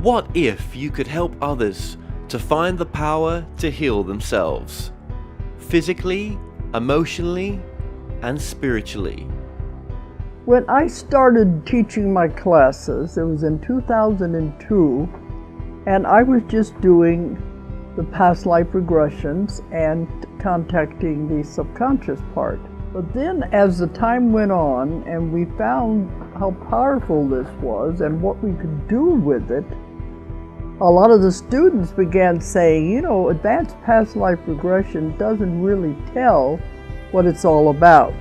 What if you could help others to find the power to heal themselves? Physically, emotionally, and spiritually. When I started teaching my classes, it was in 2002, and I was just doing the past life regressions and contacting the subconscious part. But then as the time went on and we found how powerful this was and what we could do with it, a lot of the students began saying, you know, advanced past life regression doesn't really tell what it's all about.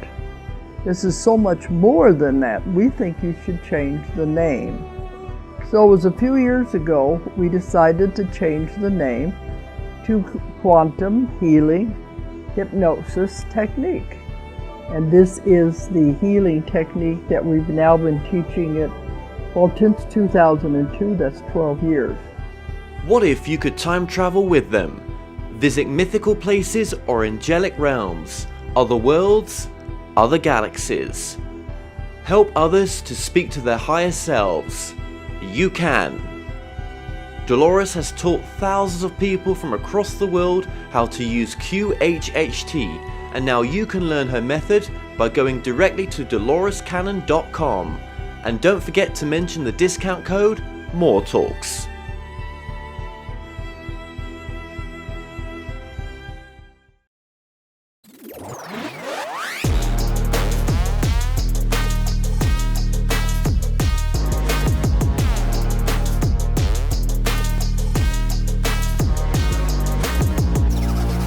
This is so much more than that. We think you should change the name. So it was a few years ago we decided to change the name to Quantum Healing Hypnosis Technique. And this is the healing technique that we've now been teaching it, well, since 2002, that's 12 years. What if you could time travel with them? Visit mythical places or angelic realms, other worlds, other galaxies. Help others to speak to their higher selves. You can. Dolores has taught thousands of people from across the world how to use QHHT, and now you can learn her method by going directly to dolorescannon.com. And don't forget to mention the discount code MORETALKS.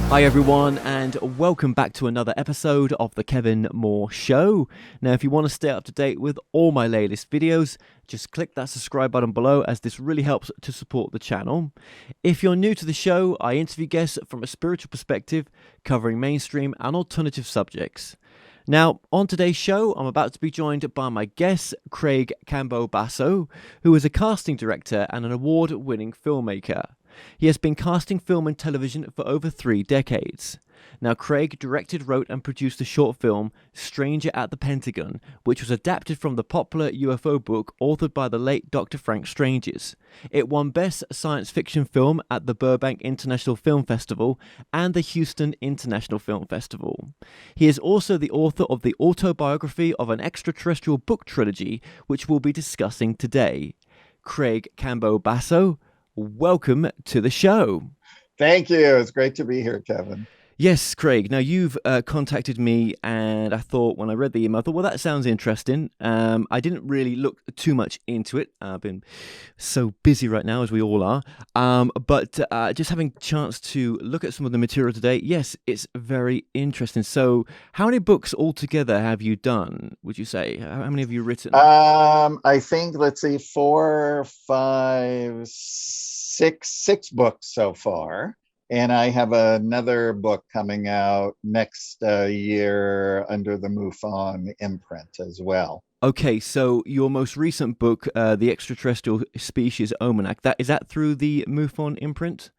Hi everyone, and welcome back to another episode of the Kevin Moore Show. Now if you want to stay up to date with all my latest videos, just click that subscribe button below, as this really helps to support the channel. If you're new to the show, I interview guests from a spiritual perspective, covering mainstream and alternative subjects. Now, on today's show, I'm about to be joined by my guest, Craig Campobasso, who is a casting director and an award-winning filmmaker. He has been casting film and television for over 3 decades. Now, Craig directed, wrote and produced the short film Stranger at the Pentagon, which was adapted from the popular UFO book authored by the late Dr. Frank Stranges. It won Best Science Fiction Film at the Burbank International Film Festival and the Houston International Film Festival. He is also the author of the Autobiography of an Extraterrestrial book trilogy, which we'll be discussing today. Craig Campobasso, welcome to the show. Thank you. It's great to be here, Kevin. Yes, Craig. Now, you've contacted me, and I thought, when I read the email, I thought, well, that sounds interesting. I didn't really look too much into it. I've been so busy right now, as we all are. But just having a chance to look at some of the material today, yes, it's very interesting. So how many books altogether have you done, would you say? How many have you written? I think, let's see, 4, 5, 6 books so far. And I have another book coming out next year under the MUFON imprint as well. Okay, so your most recent book, The Extraterrestrial Species Almanac, is that through the MUFON imprint?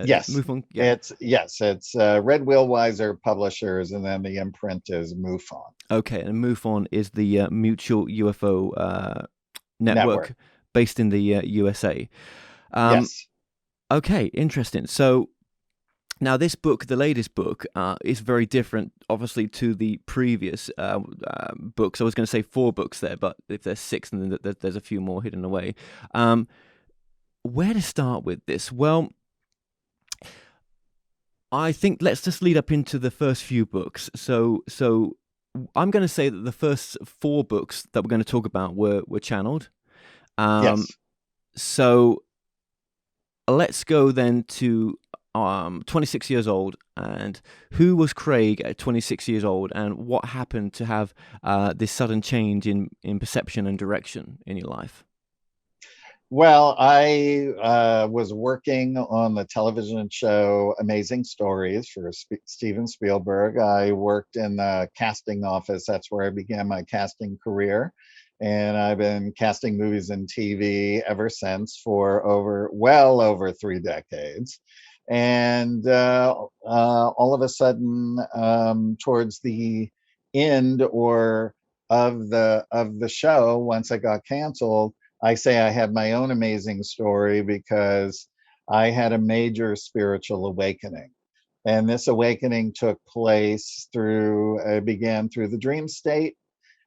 Yes. MUFON, yeah. It's Red Wheel Weiser Publishers, and then the imprint is MUFON. Okay, and MUFON is the Mutual UFO network based in the USA. Yes. Okay, interesting. So now this book, the latest book, is very different, obviously, to the previous books. I was going to say 4 books there, but if there's 6, then there's a few more hidden away. Where to start with this? Well, I think let's just lead up into the first few books. So I'm going to say that the first 4 books that we're going to talk about were channeled. Yes. So let's go then to 26 years old, and who was Craig at 26 years old, and what happened to have this sudden change in perception and direction in your life? Well, I was working on the television show Amazing Stories for Steven Spielberg. I worked in the casting office. That's where I began my casting career. And I've been casting movies and TV ever since for well over 3 decades. And all of a sudden, towards the end of the show, once I got canceled, I say I have my own amazing story because I had a major spiritual awakening. And this awakening took place began through the dream state.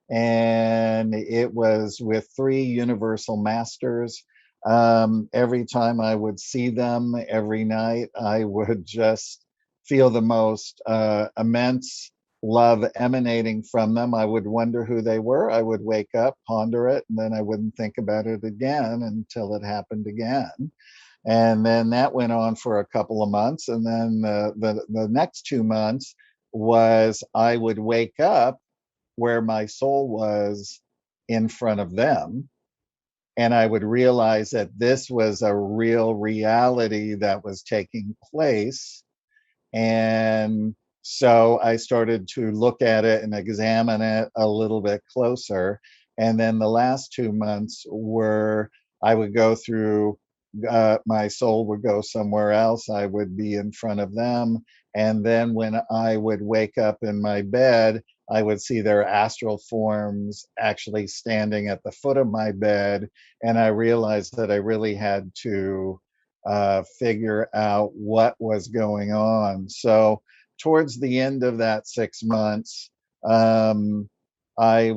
And it was with three universal masters. Every time I would see them every night, I would just feel the most immense love emanating from them. I would wonder who they were. I would wake up, ponder it, and then I wouldn't think about it again until it happened again. And then that went on for a couple of months. And then the next 2 months was I would wake up where my soul was in front of them. And I would realize that this was a real reality that was taking place. And so I started to look at it and examine it a little bit closer. And then the last 2 months were I would go through, my soul would go somewhere else. I would be in front of them. And then when I would wake up in my bed, I would see their astral forms actually standing at the foot of my bed. And I realized that I really had to figure out what was going on. So towards the end of that 6 months, when I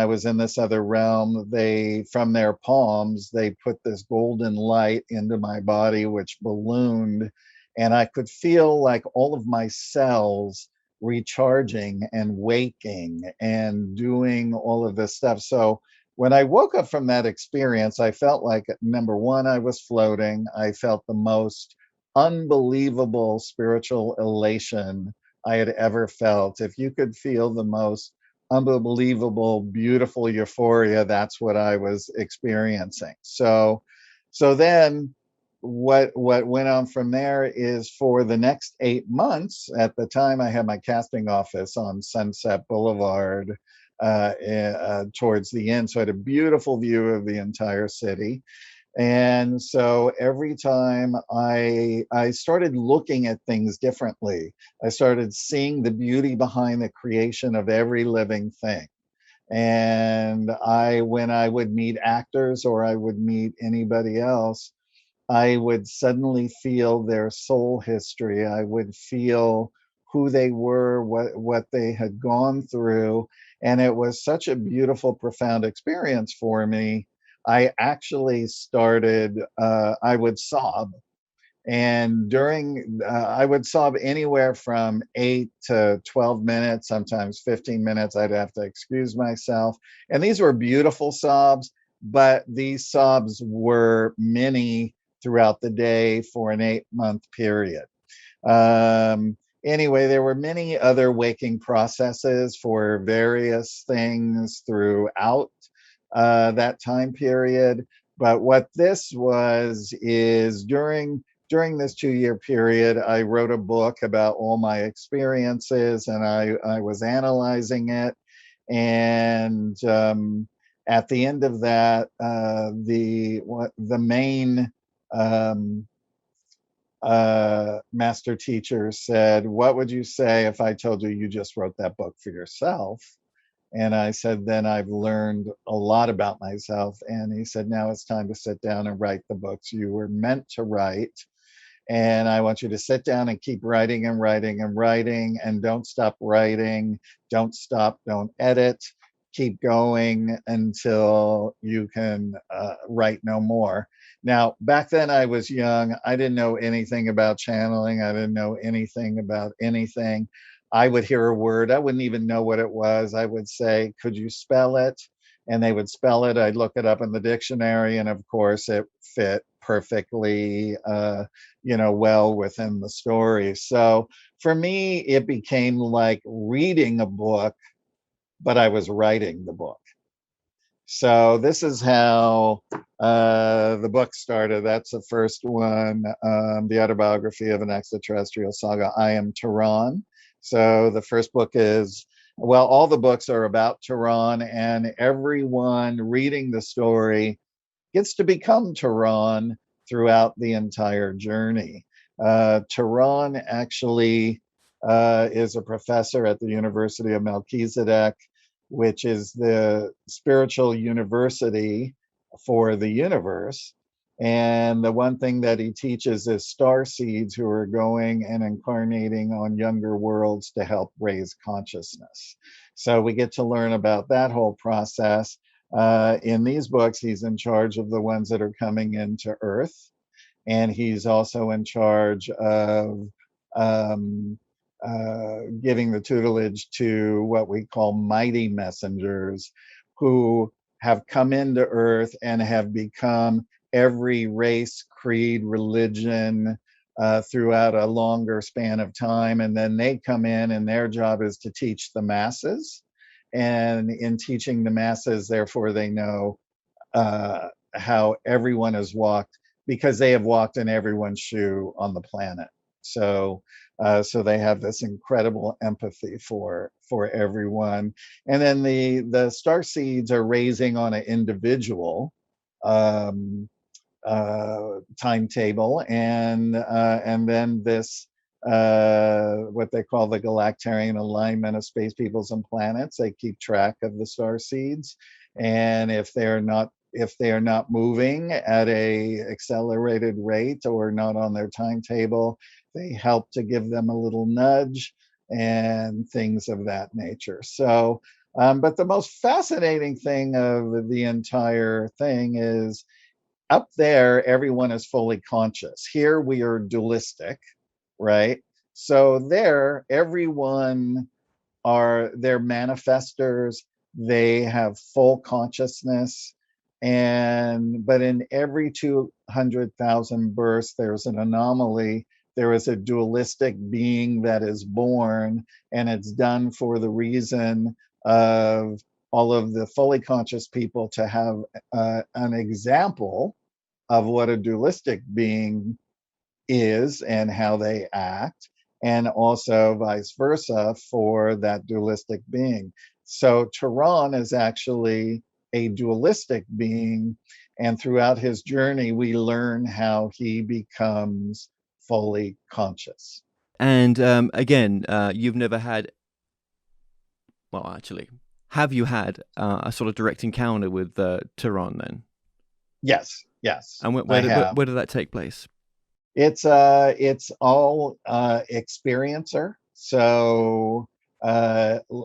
was in this other realm, they from their palms they put this golden light into my body, which ballooned, and I could feel like all of my cells recharging and waking and doing all of this stuff. So when I woke up from that experience, I felt like, number one, I was floating. I felt the most unbelievable spiritual elation I had ever felt. If you could feel the most unbelievable, beautiful euphoria, that's what I was experiencing. So then what went on from there is for the next 8 months, at the time I had my casting office on Sunset Boulevard towards the end. So I had a beautiful view of the entire city. And so every time I started looking at things differently, I started seeing the beauty behind the creation of every living thing. And when I would meet actors or I would meet anybody else, I would suddenly feel their soul history. I would feel who they were, what they had gone through. And it was such a beautiful, profound experience for me. I actually started, I would sob. And I would sob anywhere from 8 to 12 minutes, sometimes 15 minutes. I'd have to excuse myself. And these were beautiful sobs, but these sobs were many throughout the day for an 8-month period. Anyway, there were many other waking processes for various things throughout that time period. But what this was is during this 2-year period, I wrote a book about all my experiences, and I was analyzing it. And at the end of that, the main master teacher said, "What would you say if I told you you just wrote that book for yourself?" And I said, "Then I've learned a lot about myself." And he said, "Now it's time to sit down and write the books you were meant to write. And I want you to sit down and keep writing and writing and writing, and don't stop writing. Don't stop, don't edit. Keep going until you can write no more." Now, back then I was young. I didn't know anything about channeling. I didn't know anything about anything. I would hear a word. I wouldn't even know what it was. I would say, "Could you spell it?" And they would spell it. I'd look it up in the dictionary. And of course, it fit perfectly, well within the story. So for me, it became like reading a book, but I was writing the book. So this is how the book started. That's the first one, the Autobiography of an Extraterrestrial Saga. I am Thyron. So the first book is, well, all the books are about Thyron, and everyone reading the story gets to become Thyron throughout the entire journey. Thyron actually is a professor at the University of Melchizedek, which is the spiritual university for the universe. And the one thing that he teaches is star seeds who are going and incarnating on younger worlds to help raise consciousness. So we get to learn about that whole process. In these books, he's in charge of the ones that are coming into Earth, and he's also in charge of um, giving the tutelage to what we call mighty messengers, who have come into Earth and have become every race, creed, religion throughout a longer span of time. And then they come in, and their job is to teach the masses. And in teaching the masses, therefore, they know how everyone has walked, because they have walked in everyone's shoe on the planet. So, so they have this incredible empathy for everyone. And then the star seeds are raising on an individual timetable, and then this what they call the Galactarian Alignment of Space Peoples and Planets. They keep track of the star seeds, and if they are not moving at a accelerated rate or not on their timetable, they help to give them a little nudge and things of that nature. So, but the most fascinating thing of the entire thing is, up there, everyone is fully conscious. Here we are dualistic, right? So there, everyone they're manifestors. They have full consciousness. But in every 200,000 births, there's an anomaly. There is a dualistic being that is born, and it's done for the reason of all of the fully conscious people to have an example of what a dualistic being is and how they act, and also vice versa for that dualistic being. So Thyron is actually a dualistic being, and throughout his journey, we learn how he becomes fully conscious. And again, you've never had, well, actually, have you had a sort of direct encounter with Thyron then? Yes, And I have. where did that take place? It's all experiencer. So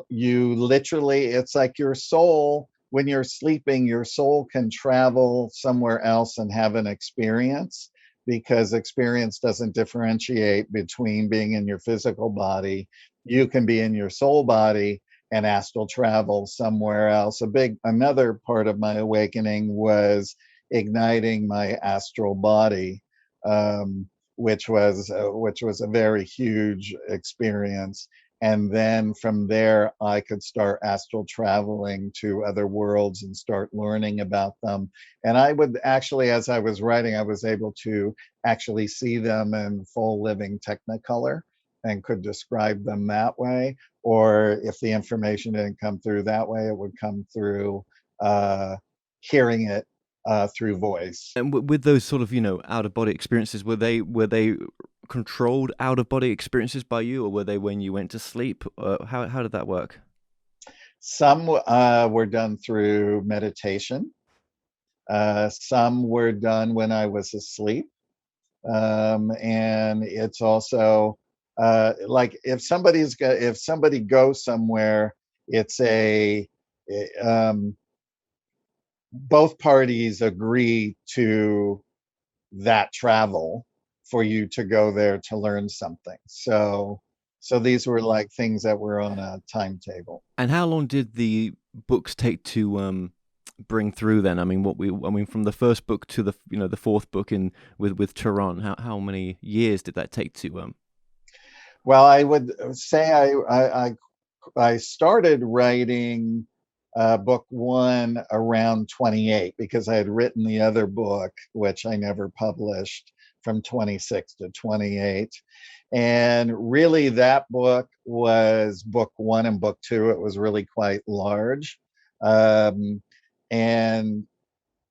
you literally, it's like your soul, when you're sleeping, your soul can travel somewhere else and have an experience, because experience doesn't differentiate between being in your physical body. You can be in your soul body and astral travel somewhere else. Another part of my awakening was igniting my astral body, which was a very huge experience. And then from there, I could start astral traveling to other worlds and start learning about them. And I would actually, as I was writing, I was able to actually see them in full living Technicolor and could describe them that way. Or if the information didn't come through that way, it would come through hearing it through voice. And with those sort of, out of body experiences, were they controlled out of body experiences by you, or were they when you went to sleep? How did that work? Some were done through meditation. Some were done when I was asleep. And it's also like if somebody goes somewhere, it's both parties agree to that travel for you to go there to learn something. So these were like things that were on a timetable. And how long did the books take to bring through then? I mean, from the first book to the fourth book in with Thyron, how many years did that take to Well, I would say I started writing book one around 28, because I had written the other book, which I never published, from 26 to 28. And really, that book was book one and book two. It was really quite large. And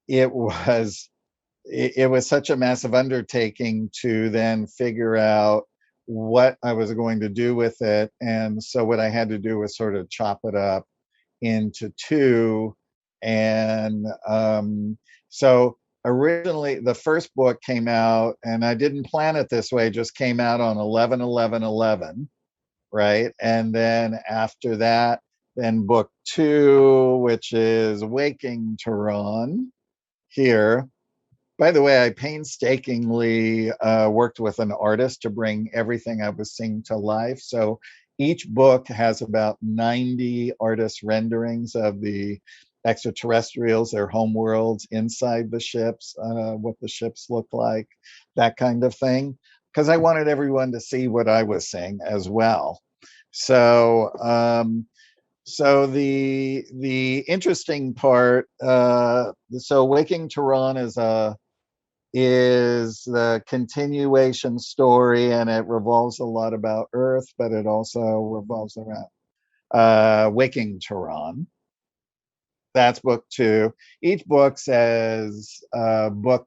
it was such a massive undertaking to then figure out what I was going to do with it. And so what I had to do was sort of chop it up into two And so originally the first book came out, and I didn't plan it this way, just came out on 11/11/11, right? And then after that, then book two, which is Waking Tehran here. By the way, I painstakingly worked with an artist to bring everything I was seeing to life. So each book has about 90 artist renderings of the extraterrestrials, their home worlds, inside the ships, what the ships look like, that kind of thing. Because I wanted everyone to see what I was seeing as well. So, so the interesting part, so Waking Tehran is the continuation story, and it revolves a lot about Earth, but it also revolves around Waking Tehran. That's book two. Each book says book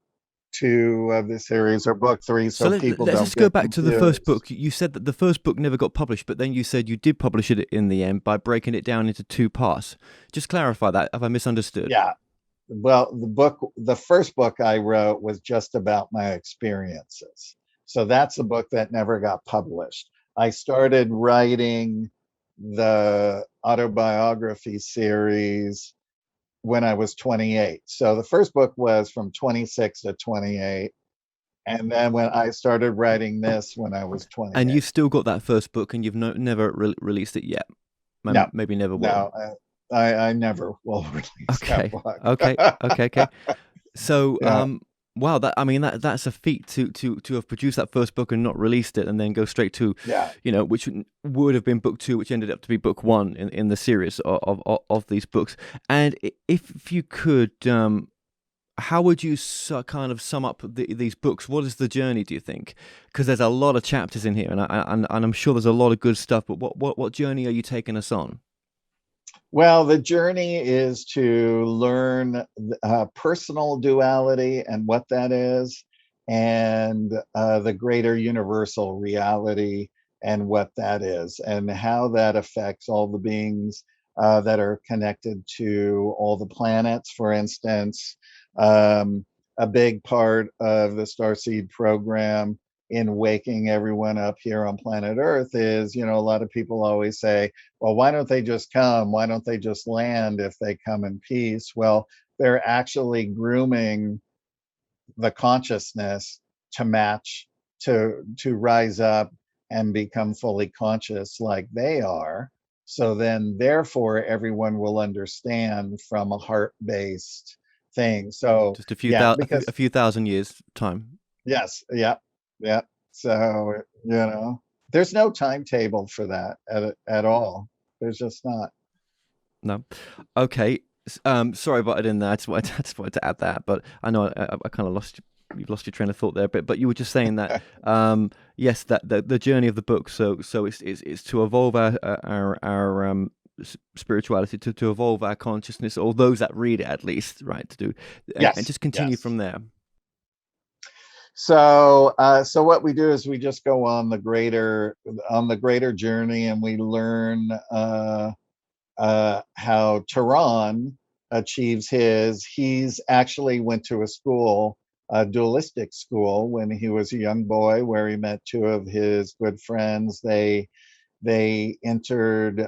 two of the series or book three, so people let's don't just go get back to the first confused. book. You said that the first book never got published, but then you said you did publish it in the end by breaking it down into two parts. Just clarify that. Have I misunderstood? Yeah. Well, the first book I wrote was just about my experiences. So that's a book that never got published. I started writing the autobiography series when I was 28. So the first book was from 26 to 28. And then when I started writing this when I was And 28. you've still got that first book, and you've never released it yet. No, Maybe never will. no, I never will release that Okay, book. okay. So, Yeah, wow, that's a feat to have produced that first book and not released it, and then go straight to, yeah. which would have been book two, which ended up to be book one in the series of these books. And if you could, how would you kind of sum up these books? What is the journey, do you think? Because there's a lot of chapters in here, and I'm sure there's a lot of good stuff. But what journey are you taking us on? Well, the journey is to learn personal duality and what that is, and the greater universal reality and what that is, and how that affects all the beings that are connected to all the planets. For instance, a big part of the Starseed program in waking everyone up here on planet Earth is, a lot of people always say, well, why don't they just come? Why don't they just land if they come in peace? Well, they're actually grooming the consciousness to match, to rise up and become fully conscious like they are. So then, therefore, everyone will understand from a heart-based thing. So Just yeah, because a few thousand years time. yes, yeah, yeah. So, there's no timetable for that at all. There's just not. No, okay. Sorry about it in there. I just wanted to add that, but I know I kind of you've lost your train of thought there. But you were just saying that, yes, that the journey of the book. So it's to evolve our spirituality, to evolve our consciousness, or those that read it at least, right? To do, and Yes, just continue yes. from there. So what we do is we just go on the greater journey, and we learn how Tehran achieves his. He's actually went to a school, a dualistic school, when he was a young boy, where he met two of his good friends. They entered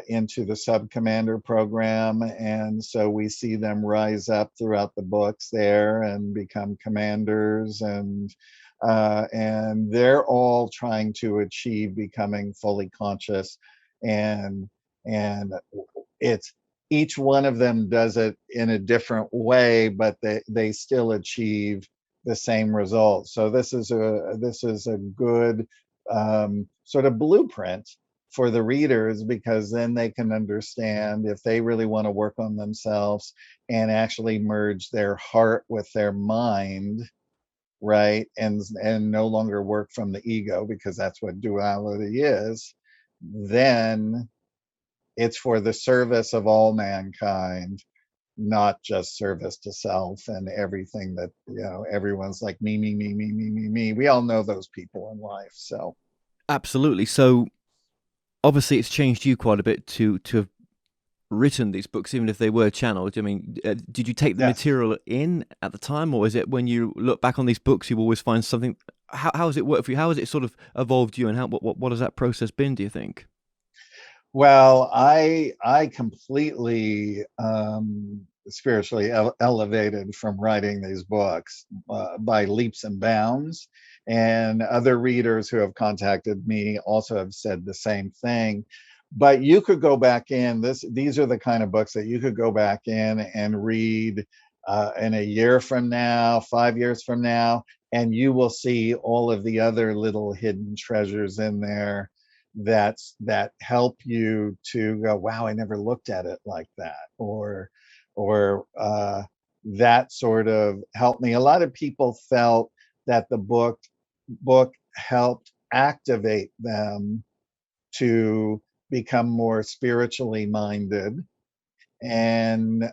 into the sub commander program, and so we see them rise up throughout the books there and become commanders, and they're all trying to achieve becoming fully conscious, and and it's each one of them does it in a different way, but they still achieve the same results. So this is a good sort of blueprint for the readers, because then they can understand, if they really want to work on themselves and actually merge their heart with their mind, right, and no longer work from the ego, because that's what duality is, then it's for the service of all mankind, not just service to self and everything that, everyone's like me. We all know those people in life. So Absolutely. So obviously, it's changed you quite a bit to have written these books, even if they were channeled? I mean, did you take the Yes. material in at the time, or is it when you look back on these books, you always find something? How has it worked for you? How has it sort of evolved you, and what has that process been, do you think? Well, I completely spiritually elevated from writing these books by leaps and bounds. And other readers who have contacted me also have said the same thing. But you could go back in. These are the kind of books that you could go back in and read in a year from now, 5 years from now, and you will see all of the other little hidden treasures in there that help you to go, wow, I never looked at it like that, or that sort of helped me. A lot of people felt that the book helped activate them to become more spiritually minded, and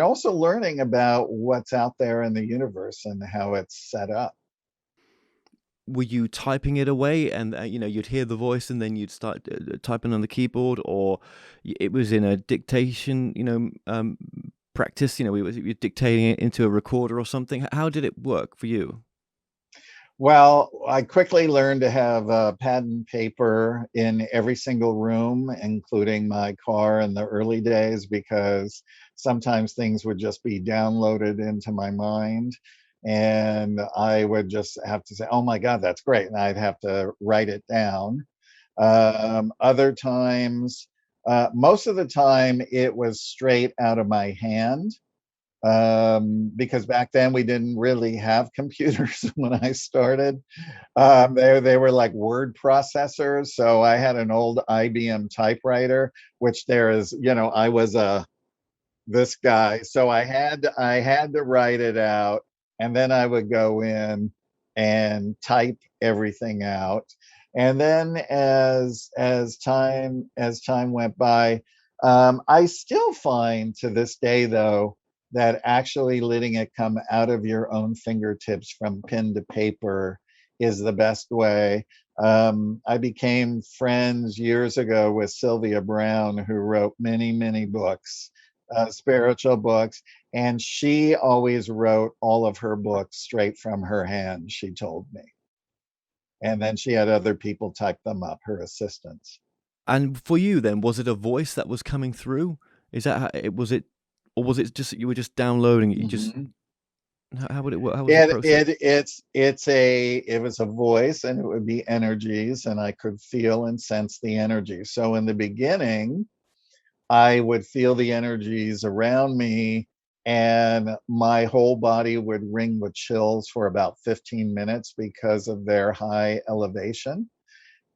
also learning about what's out there in the universe and how it's set up. Were you typing it away, and you'd hear the voice, and then you'd start typing on the keyboard, or it was in a dictation, practice? You're dictating it into a recorder or something. How did it work for you? Well, I quickly learned to have pad and paper in every single room, including my car in the early days, because sometimes things would just be downloaded into my mind. And I would just have to say, oh my God, that's great. And I'd have to write it down. Other times, most of the time, it was straight out of my hand, because back then we didn't really have computers when I started. They were like word processors. So I had an old IBM typewriter, which there is, I was this guy. So I had to write it out, and then I would go in and type everything out. And then as time went by, I still find to this day, though, that actually letting it come out of your own fingertips from pen to paper is the best way. I became friends years ago with Sylvia Browne, who wrote many, many books, spiritual books, and she always wrote all of her books straight from her hand, she told me. And then she had other people type them up, her assistants. And for you, then, was it a voice that was coming through? Is that how it was? It or was it just you were just downloading it? You just Mhm. how would it work? How was the It process? it it was a voice, and it would be energies, and I could feel and sense the energy. So in the beginning, I would feel the energies around me, and my whole body would ring with chills for about 15 minutes because of their high elevation.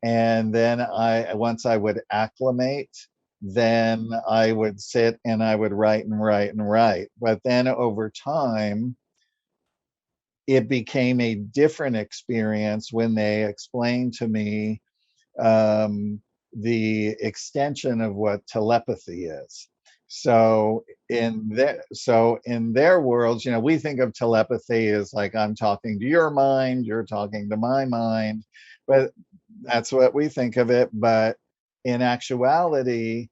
And then once I would acclimate, then I would sit and I would write and write and write. But then over time, it became a different experience when they explained to me um, the extension of what telepathy is. So in their worlds, we think of telepathy as like I'm talking to your mind, you're talking to my mind, but that's what we think of it. But in actuality,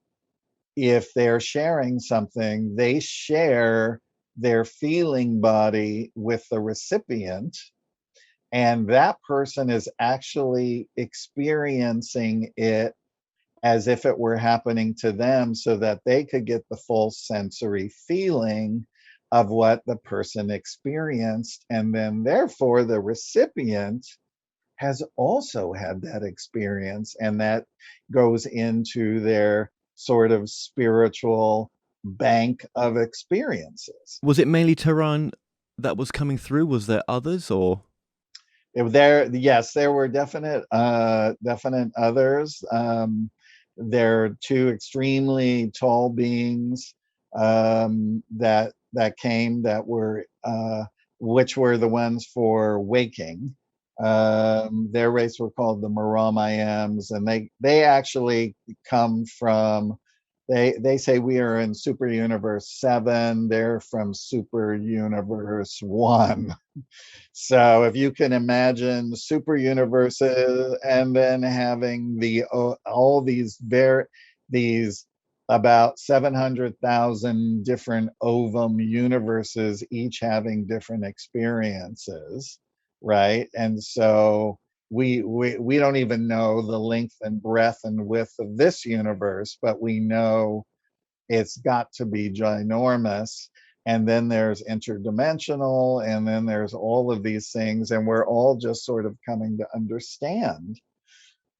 if they're sharing something, they share their feeling body with the recipient, and that person is actually experiencing it as if it were happening to them, so that they could get the full sensory feeling of what the person experienced. And then, therefore, the recipient has also had that experience, and that goes into their sort of spiritual bank of experiences. Was it mainly Tehran that was coming through? Was there others, or Yes, there were definite others. There are two extremely tall beings that came, that were which were the ones for waking. Their race were called the Maramayams, and they actually come from. They say we are in Super Universe 7. They're from Super Universe 1. So if you can imagine super universes, and then having all these about 700,000 different ovum universes, each having different experiences, right? And so we don't even know the length and breadth and width of this universe, but we know it's got to be ginormous. And then there's interdimensional, and then there's all of these things, and we're all just sort of coming to understand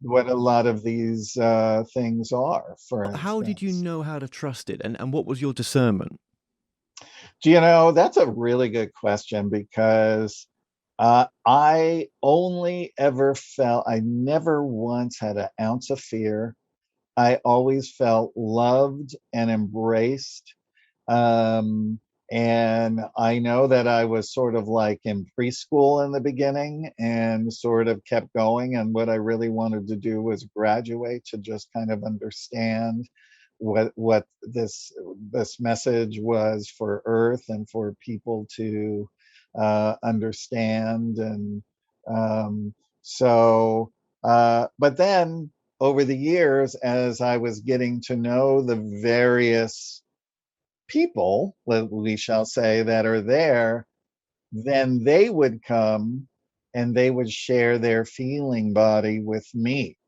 what a lot of these things are, for How did you instance. know how to trust it, and what was your discernment? Do that's a really good question, because I only ever felt, I never once had an ounce of fear. I always felt loved and embraced. Um, and I know that I was sort of like in preschool in the beginning and sort of kept going. And what I really wanted to do was graduate to just kind of understand what this message was for Earth and for people to understand. And um, but then over the years, as I was getting to know the various people, we shall say, that are there, then they would come and they would share their feeling body with me.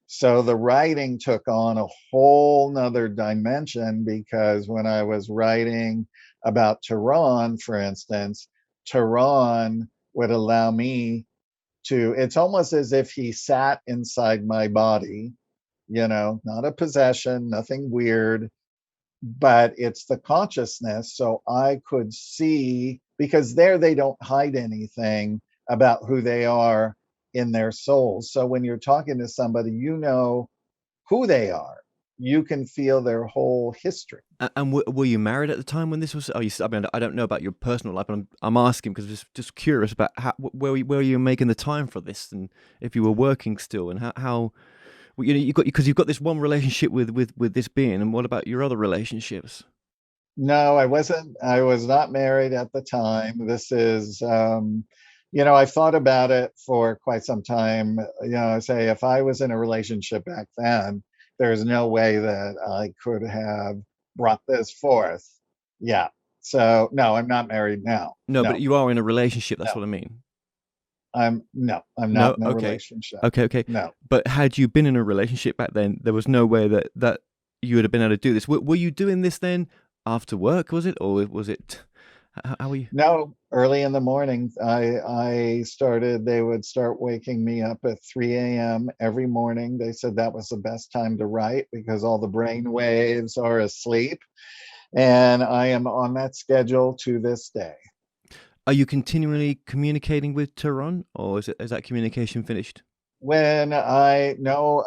So the writing took on a whole nother dimension, because when I was writing about Thyron, for instance, Thyron would allow me to, it's almost as if he sat inside my body, not a possession, nothing weird, but it's the consciousness. So I could see, because there they don't hide anything about who they are in their souls. So when you're talking to somebody, who they are. You can feel their whole history. And were you married at the time when this was? Oh, I mean, I don't know about your personal life, but I'm asking because I'm just curious about where you were making the time for this, and if you were working still, and how you've got this one relationship with this being, and what about your other relationships? No, I was not married at the time. This is, I thought about it for quite some time. I say, if I was in a relationship back then, there's no way that I could have brought this forth. Yeah. So no, I'm not married now. No, but No, you are in a relationship. That's no, what I mean. I'm No, not in a okay, relationship. okay. No. But had you been in a relationship back then, there was no way that you would have been able to do this. Were you doing this then after work? Was it, or was it? How were you? No, early in the morning, I started, they would start waking me up at 3 a.m. every morning. They said that was the best time to write because all the brain waves are asleep. And I am on that schedule to this day. Are you continually communicating with Tehran, or is that communication finished? When I know,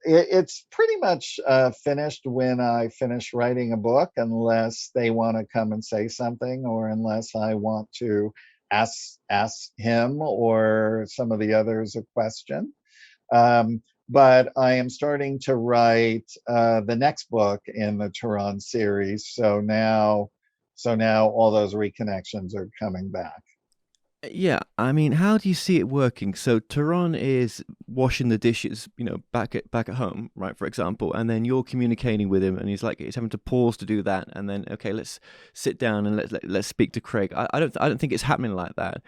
it's pretty much finished when I finish writing a book, unless they want to come and say something, or unless I want to ask him or some of the others a question. But I am starting to write the next book in the Tehran series, so now all those reconnections are coming back. Yeah, I mean, how do you see it working? So Tehran is washing the dishes, back at home, right? For example, and then you're communicating with him, and he's having to pause to do that, and then okay, let's sit down and let's speak to Craig. I don't think it's happening like that.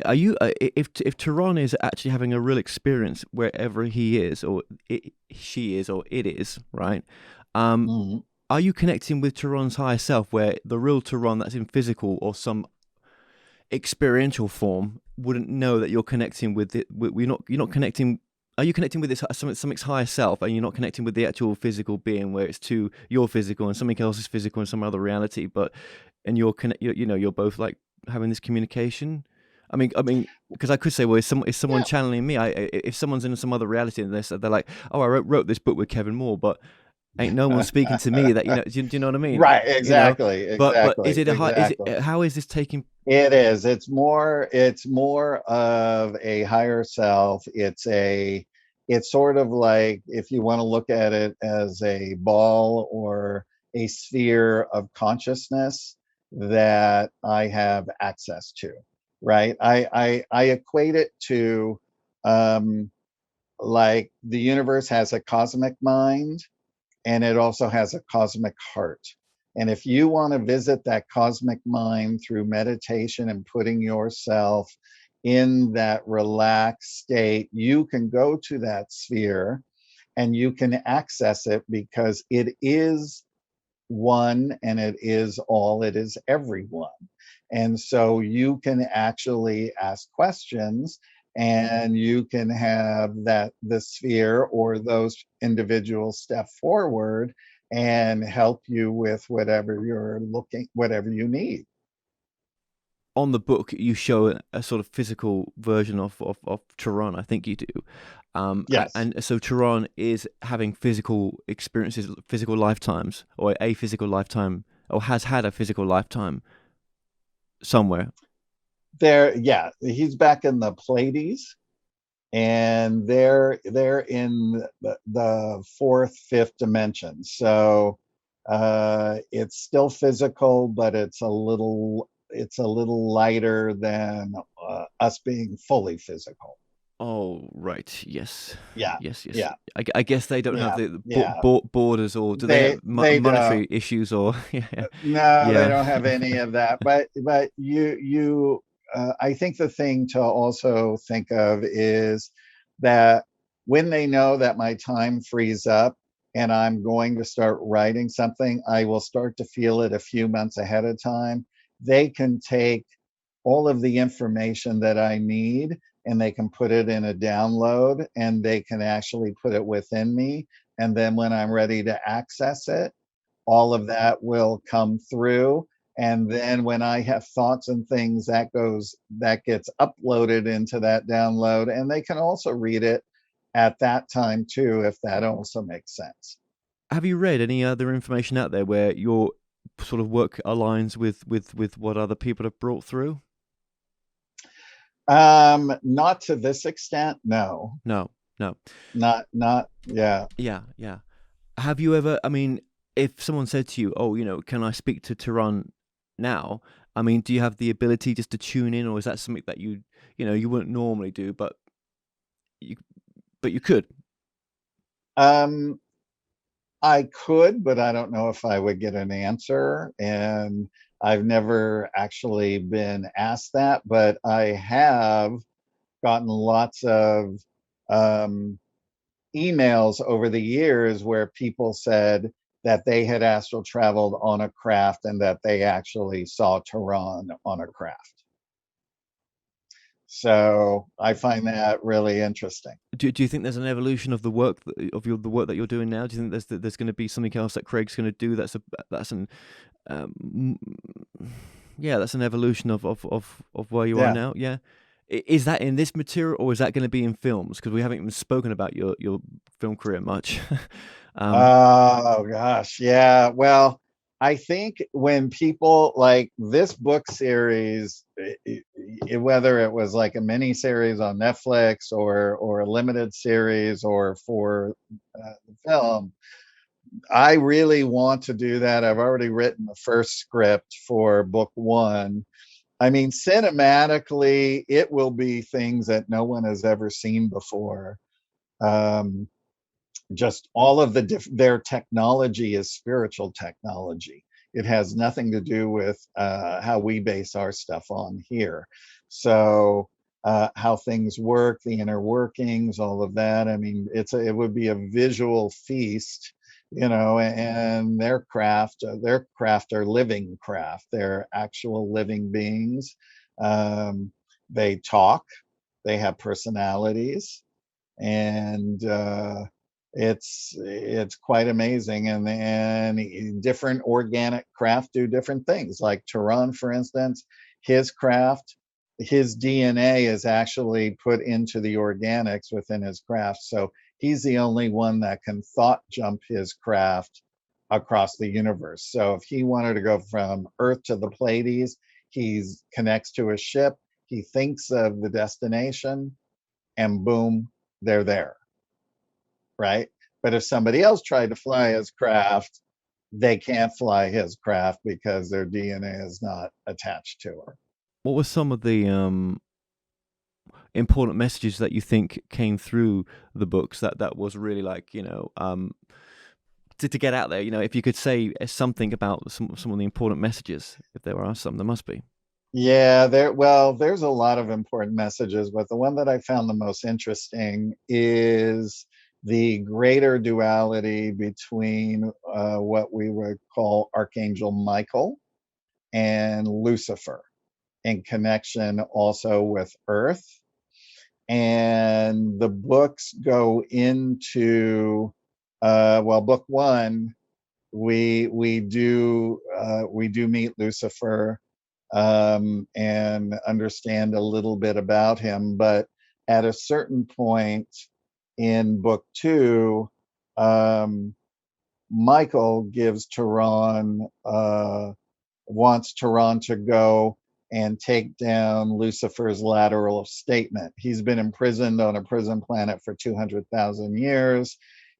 Are you if Tehran is actually having a real experience wherever he is, or she is, or it is, right? Um, Mhm. are you connecting with Tehran's higher self, where the real Tehran that's in physical or some experiential form wouldn't know that you're connecting with it? You're not connecting. Are you connecting with this something's higher self, and you're not connecting with the actual physical being, where it's two, you're physical and something else is physical in some other reality, but and you're both like having this communication? I mean, because I could say, well, is someone Yeah. channeling me? If someone's in some other reality and they're like, oh, I wrote this book with Kevin Moore, but ain't no one speaking to me. That do you know what I mean? Right, exactly, But is exactly, it a high? exactly. How is this taking? It is. It's more of a higher self. It's sort of like, if you want to look at it as a ball or a sphere of consciousness that I have access to, right? I equate it to, um, like, the universe has a cosmic mind, and it also has a cosmic heart. And if you want to visit that cosmic mind through meditation and putting yourself in that relaxed state, you can go to that sphere and you can access it, because it is one and it is all, it is everyone. And so you can actually ask questions, and you can have that the sphere or those individuals step forward and help you with whatever you're looking, whatever you need. On the book, you show a sort of physical version of Tehran. I think you do. Yes. And so Tehran is having physical experiences, physical lifetimes, or a physical lifetime, or has had a physical lifetime somewhere. There, yeah, he's back in the Pleiades, and they're in the fourth, fifth dimension. So it's still physical, but it's a little lighter than us being fully physical. Oh, right. Yes. Yeah. Yes. Yes. Yeah. I guess they don't have Yeah. the Yeah. borders, or do they have They don't. monetary issues, or yeah. No, they Yeah. don't have any of that. But you I think the thing to also think of is that when they know that my time frees up and I'm going to start writing something, I will start to feel it a few months ahead of time. They can take all of the information that I need, and they can put it in a download, and they can actually put it within me. And then when I'm ready to access it, all of that will come through. And then when I have thoughts and things, that gets uploaded into that download, and they can also read it at that time too, if that also makes sense. Have you read any other information out there where your sort of work aligns with what other people have brought through? Not to this extent, no. No. Not yeah. Yeah. Have you ever? I mean, if someone said to you, "Oh, can I speak to Tehran now?" I mean, do you have the ability just to tune in, or is that something that you wouldn't normally do, but you could? Um, I could, but I don't know if I would get an answer. And I've never actually been asked that, but I have gotten lots of um, emails over the years where people said that they had astral traveled on a craft and that they actually saw Tehran on a craft. So I find that really interesting. Do you think there's an evolution of the work the work that you're doing now? Do you think there's going to be something else that Craig's going to do that's an um, yeah, that's an evolution of where you are Yeah. now? Yeah. Is that in this material, or is that going to be in films? Because we haven't even spoken about your film career much. um, Oh gosh, yeah. Well, I think when people like this book series, whether it was like a mini series on Netflix or a limited series or for the film, I really want to do that. I've already written the first script for book one. I mean, cinematically, it will be things that no one has ever seen before. Um, just all of their technology is spiritual technology. It has nothing to do with how we base our stuff on here. So how things work, the inner workings, all of that. I mean, it would be a visual feast, and their craft are living craft. They're actual living beings. They talk, they have personalities, and it's quite amazing. And different organic craft do different things. Like Tehran, for instance, his craft, his DNA is actually put into the organics within his craft. So he's the only one that can thought jump his craft across the universe. So if he wanted to go from Earth to the Pleiades, he connects to a ship, he thinks of the destination, and boom, they're there. Right? But if somebody else tried to fly his craft, they can't fly his craft because their DNA is not attached to her. what were some of the important messages that you think came through the books that was really like to get out there, if you could say something about some of the important messages, if there are some, there must be. Yeah, there's a lot of important messages, but the one that I found the most interesting is the greater duality between what we would call Archangel Michael and Lucifer, in connection also with Earth. And the books go into book one, we do meet Lucifer, and understand a little bit about him. But at a certain point in book two, Michael gives Thyron, wants Thyron to go and take down Lucifer's lateral statement. He's been imprisoned on a prison planet for 200,000 years,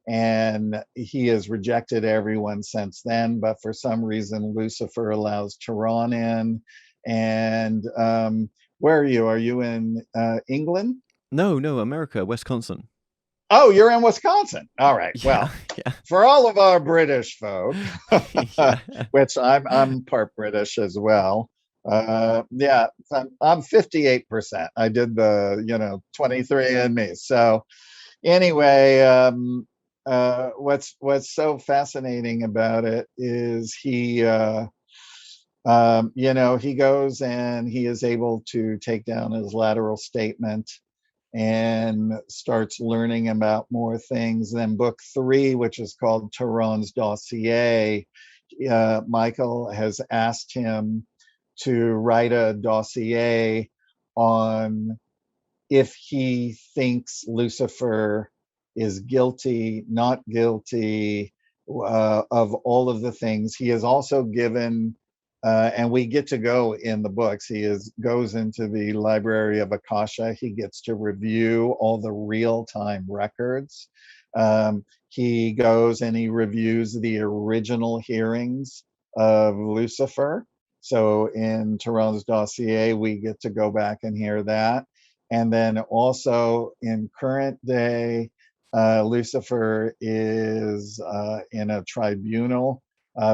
and he has rejected everyone since then. But for some reason, Lucifer allows Thyron in. And where are you? Are you in England? No, America, Wisconsin. Oh, you're in Wisconsin. All right. Well, Yeah. For all of our British folk, Yeah. which I'm part British as well. Yeah, I'm 58%. I did the 23andMe. So anyway, what's so fascinating about it is he he goes and he is able to take down his lateral statement and starts learning about more things. Then book three, which is called Thyron's Dossier, Michael has asked him to write a dossier on if he thinks Lucifer is guilty, not guilty, of all of the things. He has also given, and we get to go in the books, goes into the Library of Akasha. He gets to review all the real-time records. He goes and he reviews the original hearings of Lucifer. So in Thyron's Dossier, we get to go back and hear that. And then also in current day, Lucifer is in a tribunal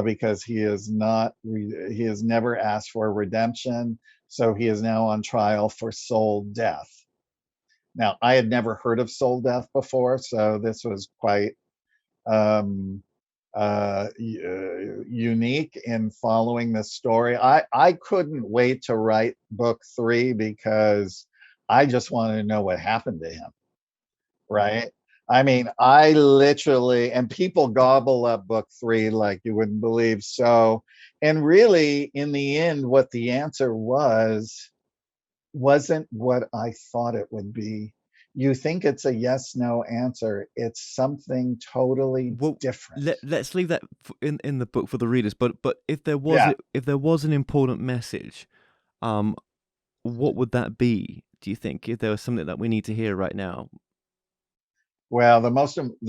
because he has never asked for redemption. So he is now on trial for soul death. Now, I had never heard of soul death before, so this was quite unique in following this story. I couldn't wait to write book three because I just wanted to know what happened to him, right? I mean, I literally, and people gobble up book three like you wouldn't believe. So, and really, in the end, what the answer wasn't what I thought it would be. You think it's a yes no answer, it's something totally different. Let's leave that in the book for the readers. But if there was Yeah. if there was an important message, what would that be? Do you think, if there was something that we need to hear right now? Well, the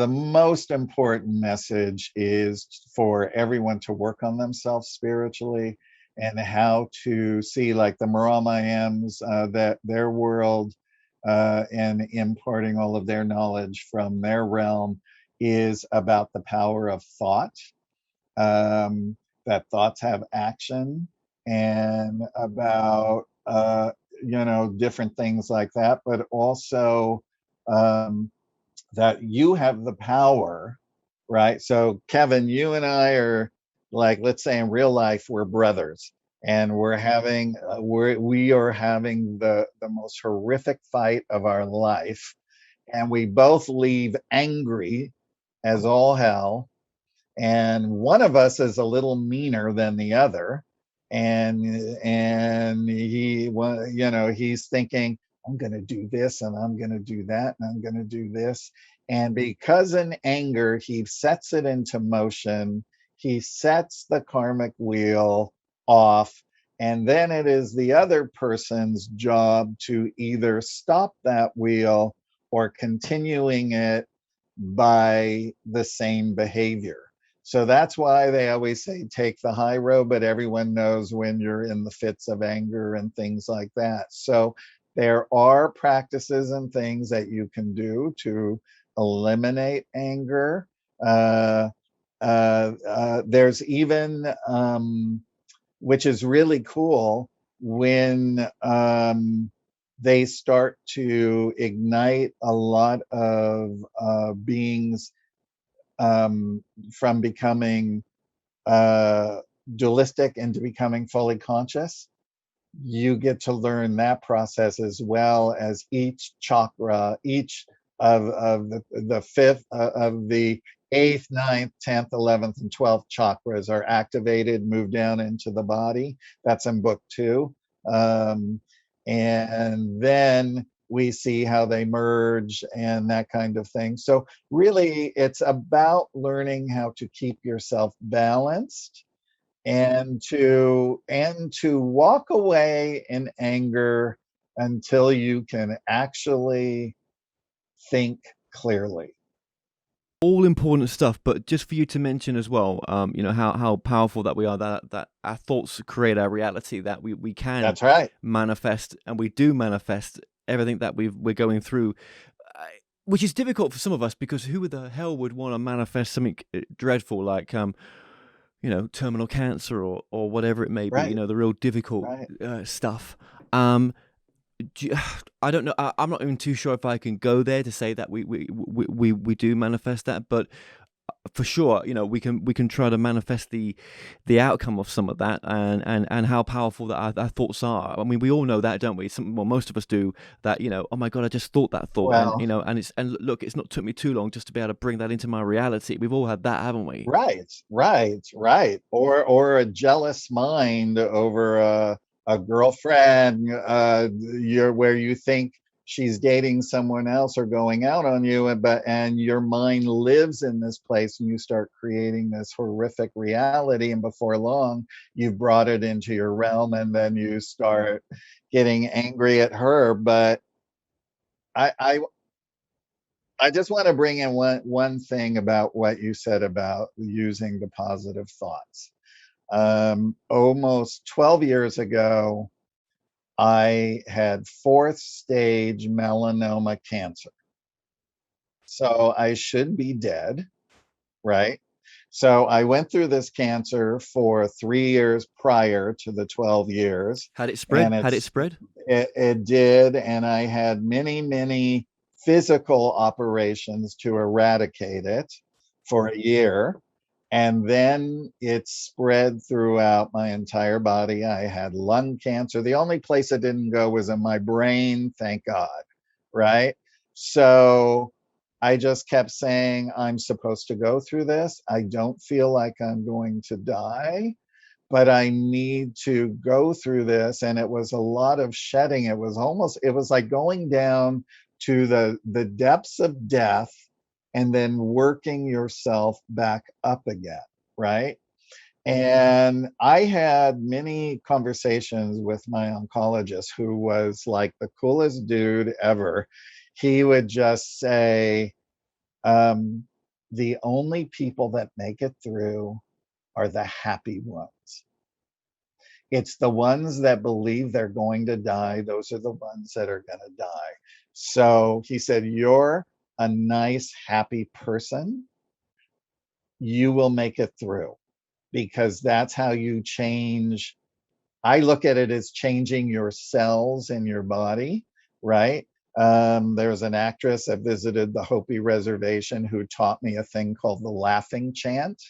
most important message is for everyone to work on themselves spiritually, and how to see, like the Maramayams, that their world, and imparting all of their knowledge from their realm is about the power of thought, that thoughts have action, and about different things like that, but also that you have the power, right? So Kevin, you and I are, like, let's say in real life, we're brothers, and we are having the most horrific fight of our life, and we both leave angry as all hell, and one of us is a little meaner than the other, and he's thinking, I'm going to do this, and I'm going to do that, and I'm going to do this. And because in anger, he sets it into motion, he sets the karmic wheel off, and then it is the other person's job to either stop that wheel or continuing it by the same behavior. So that's why they always say take the high road, but everyone knows when you're in the fits of anger and things like that. So there are practices and things that you can do to eliminate anger. There's even, which is really cool, when they start to ignite a lot of beings from becoming dualistic into becoming fully conscious. You get to learn that process, as well as each chakra, each of the fifth, of the eighth, ninth, 10th, 11th, and 12th chakras are activated, move down into the body. That's in book 2. And then we see how they merge and that kind of thing. So really, it's about learning how to keep yourself balanced, and to walk away in anger until you can actually think clearly. All important stuff, but just for you to mention as well, how powerful that we are, that our thoughts create our reality, that we can That's right. manifest, and we do manifest everything that we're going through, uh, which is difficult for some of us, because who the hell would want to manifest something dreadful like terminal cancer, or whatever it may be, Right. the real difficult Right. stuff. Um, I don't know. I'm not even too sure if I can go there to say that we do manifest that, but for sure, we can try to manifest the outcome of some of that, and how powerful that our thoughts are. I mean, we all know that, don't we? Most of us do that. Oh my God, I just thought that thought, and Well, look, it's not took me too long just to be able to bring that into my reality. We've all had that, haven't we? right, right, right. Or a jealous mind over a girlfriend, where you think she's dating someone else or going out on you, and your mind lives in this place, and you start creating this horrific reality, and before long you've brought it into your realm, and then you start getting angry at her. But I I just want to bring in one thing about what you said about using the positive thoughts. Almost 12 years ago, I had fourth stage melanoma cancer. So I should be dead, right? So I went through this cancer for 3 years prior to the 12 years, Had it spread? and Had it spread? it did, and I had many, many physical operations to eradicate it for a year. And then it spread throughout my entire body. I had lung cancer. The only place it didn't go was in my brain, thank God. Right. So I just kept saying, I'm supposed to go through this. I don't feel like I'm going to die, but I need to go through this. And it was a lot of shedding. It was like going down to the depths of death, and then working yourself back up again, right? And I had many conversations with my oncologist, who was like the coolest dude ever. He would just say, um, the only people that make it through are the happy ones. It's the ones that believe they're going to die. Those are the ones that are going to die. So he said, you're a nice, happy person. You will make it through, because that's how you change. I look at it as changing your cells in your body, right? There's an actress that visited the Hopi reservation who taught me a thing called the laughing chant,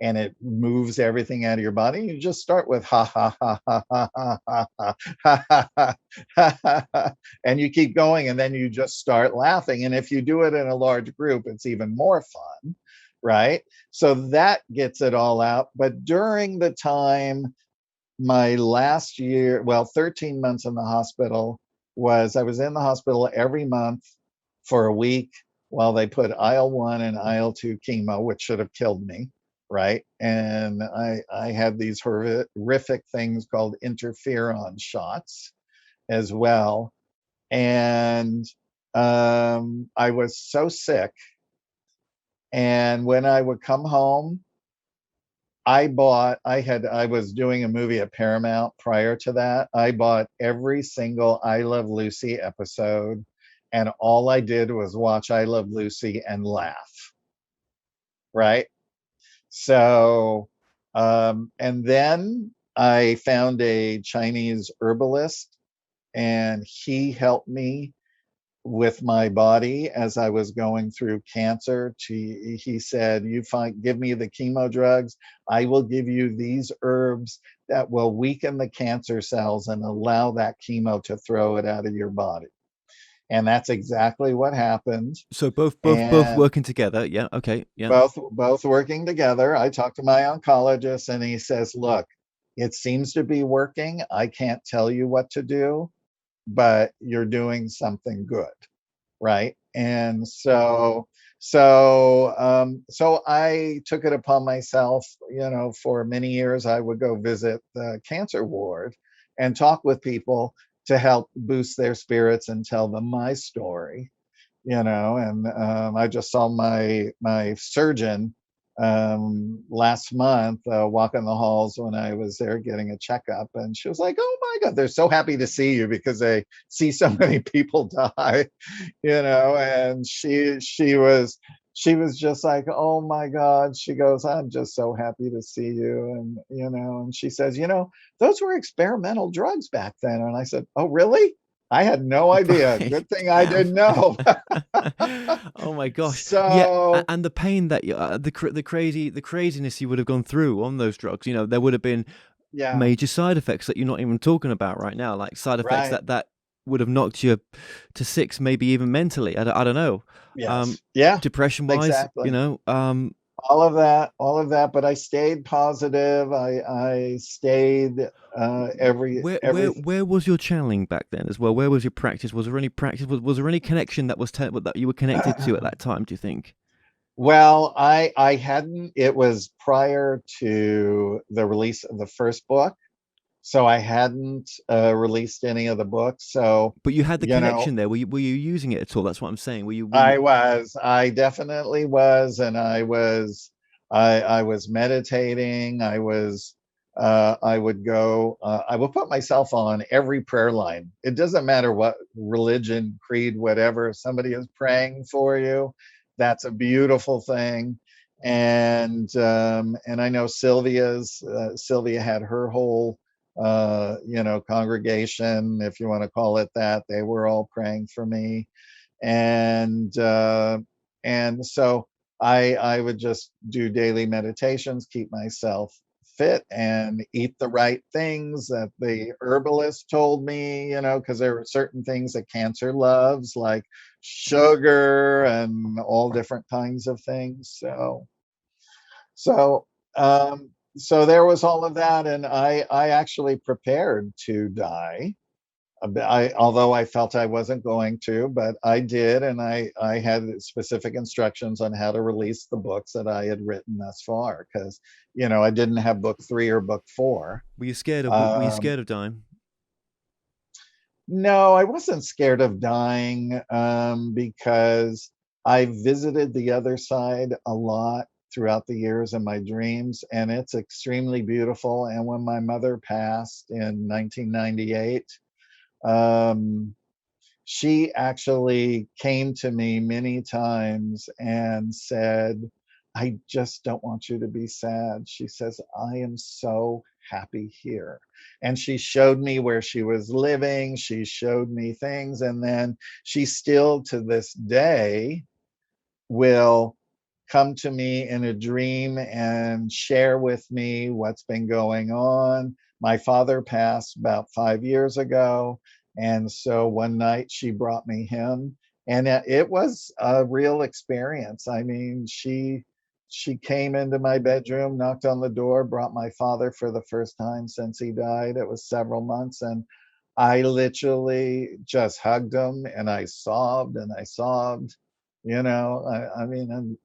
and it moves everything out of your body. You just start with ha ha ha ha ha ha ha ha ha ha ha ha, and you keep going, and then you just start laughing. And if you do it in a large group, it's even more fun, right? So that gets it all out. But during the time, my last year, well, 13 months in the hospital, I was in the hospital every month for a week while they put IL-1 and IL-2 chemo, which should have killed me, right? And I had these horrific things called interferon shots as well. And I was so sick. And when I would come home, I was doing a movie at Paramount prior to that. I bought every single I Love Lucy episode, and all I did was watch I Love Lucy and laugh. Right. So, and then I found a Chinese herbalist, and he helped me with my body as I was going through cancer. He said, give me the chemo drugs. I will give you these herbs that will weaken the cancer cells and allow that chemo to throw it out of your body. And that's exactly what happened. So both And working together. Yeah. Okay. Yeah. both working together. I talked to my oncologist, and he says, look, it seems to be working. I can't tell you what to do, but you're doing something good, right? And so I took it upon myself, for many years I would go visit the cancer ward and talk with people to help boost their spirits and tell them my story. And I just saw my surgeon last month, walking the halls when I was there getting a checkup, and she was like, oh my god, they're so happy to see you because they see so many people die. And she was just like, oh my god, she goes, I'm just so happy to see you. And she says, those were experimental drugs back then. And I said, oh really? I had no idea. Right. Good thing I Damn. didn't know. Oh my gosh. Yeah, So and the pain that the craziness you would have gone through on those drugs. There would have been yeah, major side effects that you're not even talking about right now, like side effects right. that would have knocked you to six, maybe even mentally. I don't know. Yes. Yeah, Depression wise, exactly. All of that, but I stayed positive. I stayed every where was your channeling back then as well? Where was your practice? Was there any practice? Was there any connection that that you were connected to at that time? Do you think? well, I hadn't. It was prior to the release of the first book, so I hadn't released any of the books. So, But you had the you know, connection there. Were you using it at all? That's what I'm saying. Were you? I definitely was, and I was meditating. I would go, I would put myself on every prayer line. It doesn't matter what religion, creed, whatever. If somebody is praying for you, that's a beautiful thing. And I know Sylvia had her whole congregation, if you want to call it that. They were all praying for me, and so I would just do daily meditations, keep myself fit, and eat the right things that the herbalist told me, because there were certain things that cancer loves, like sugar and all different kinds of things. So so there was all of that, and I actually prepared to die. Although I felt I wasn't going to, but I did, and I had specific instructions on how to release the books that I had written thus far, because I didn't have book 3 or book 4. Were you Um, scared of dying? no, I wasn't scared of dying, because I visited the other side a lot throughout the years in my dreams, and it's extremely beautiful. And when my mother passed in 1998, um, she actually came to me many times and said, I just don't want you to be sad. She says, I am so happy here. And she showed me where she was living. She showed me things. And then she still to this day will come to me in a dream and share with me what's been going on. My father passed about 5 years ago. And so one night she brought me him, and it was a real experience. I mean, she came into my bedroom, knocked on the door, brought my father for the first time since he died. It was several months, and I literally just hugged him, and I sobbed and I sobbed. I mean, I'm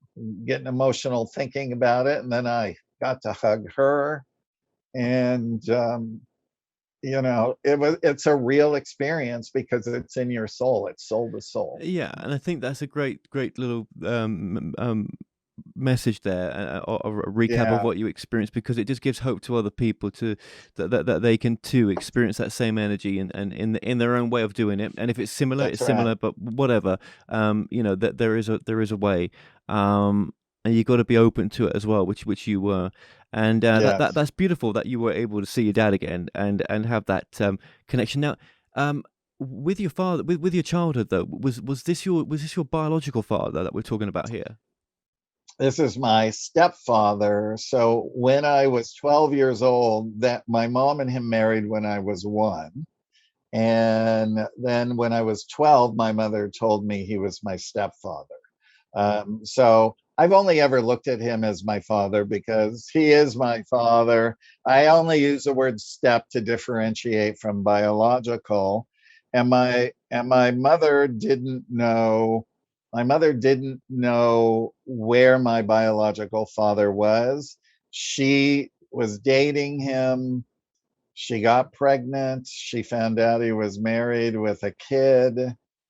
getting emotional thinking about it. And then I got to hug her, and it's a real experience because it's in your soul. It's soul to soul. Yeah, and I think that's a great little message there, or a recap of Yeah, what you experienced, because it just gives hope to other people to that they can too experience that same energy, and in their own way of doing it. And if it's similar, that's it's right. similar, but whatever. That there is a way. Um, and you got to be open to it as well, which you were, and Yes. that's beautiful that you were able to see your dad again and have that connection. Now, um, with your father, with your childhood though, was this your biological father that we're talking about here? This is my stepfather. So when I was 12 years old, that my mom and him married when I was 1. And then when I was 12, my mother told me he was my stepfather. So I've only ever looked at him as my father because he is my father. I only use the word step to differentiate from biological. And my mother didn't know where my biological father was. She was dating him. She got pregnant. She found out he was married with a kid,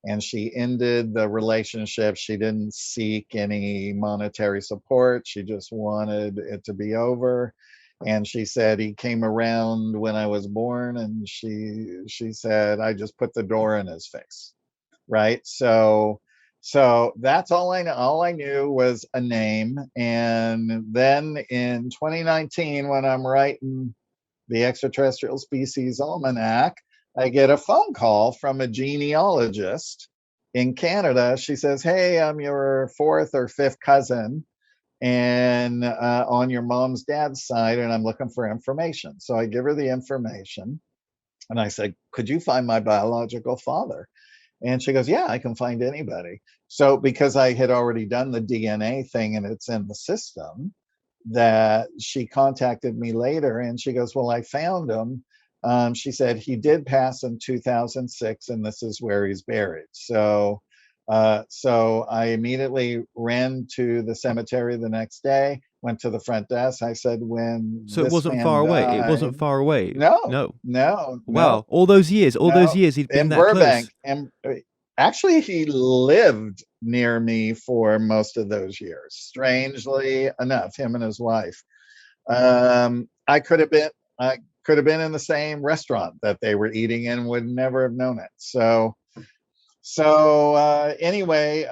and she ended the relationship. She didn't seek any monetary support. She just wanted it to be over. And she said he came around when I was born, and she said I just put the door in his face. Right? So that's all I know. All I knew was a name. And then in 2019, when I'm writing the Extraterrestrial Species Almanac, I get a phone call from a genealogist in Canada. She says, "Hey, I'm your fourth or fifth cousin, and on your mom's dad's side, and I'm looking for information." So I give her the information, and I said, "Could you find my biological father?" And she goes, "Yeah, I can find anybody." So because I had already done the DNA thing and it's in the system, that she contacted me later and she goes, "Well, I found him." She said he did pass in 2006, and this is where he's buried. So I immediately ran to the cemetery the next day, went to the front desk. I said, "When So it this wasn't far man away. It died." wasn't far away. No, No. no, no, Wow. All those no, years, he'd been in that Burbank. close. And actually, he lived near me for most of those years. Strangely enough, him and his wife. I could have been in the same restaurant that they were eating in, would never have known it. So anyway,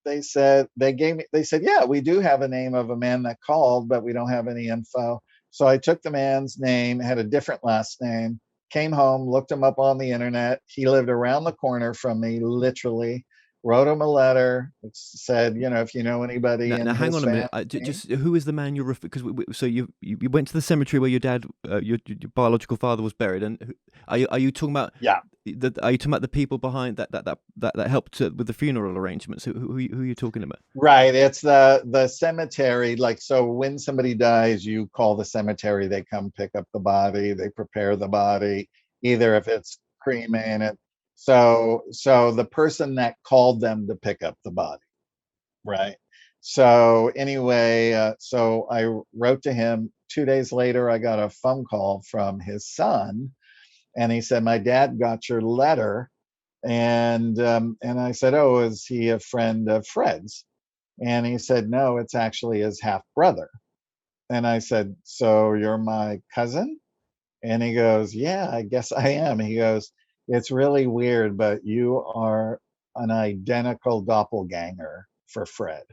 they said, "Yeah, we do have a name of a man that called, but we don't have any info." So I took the man's name, had a different last name, came home, looked him up on the internet. He lived around the corner from me, literally. Wrote him a letter. It said, if you know anybody Now, in hang his on a minute. family. Just who is the man you're referring? Because so you went to the cemetery where your dad, your biological father, was buried, and are you talking about Yeah. are you talking about the people behind that helped with the funeral arrangements? Who are you talking about? Right. It's the cemetery. Like, so when somebody dies, you call the cemetery, they come pick up the body, they prepare the body, either if it's cremated. So the person that called them to pick up the body, right? So anyway, so I wrote to him. 2 days later, I got a phone call from his son, and he said, "My dad got your letter." And I said, "Oh, is he a friend of Fred's?" And he said, "No, it's actually his half brother." And I said, "So you're my cousin?" And he goes, "Yeah, I guess I am." He goes, "It's really weird, but you are an identical doppelganger for Fred."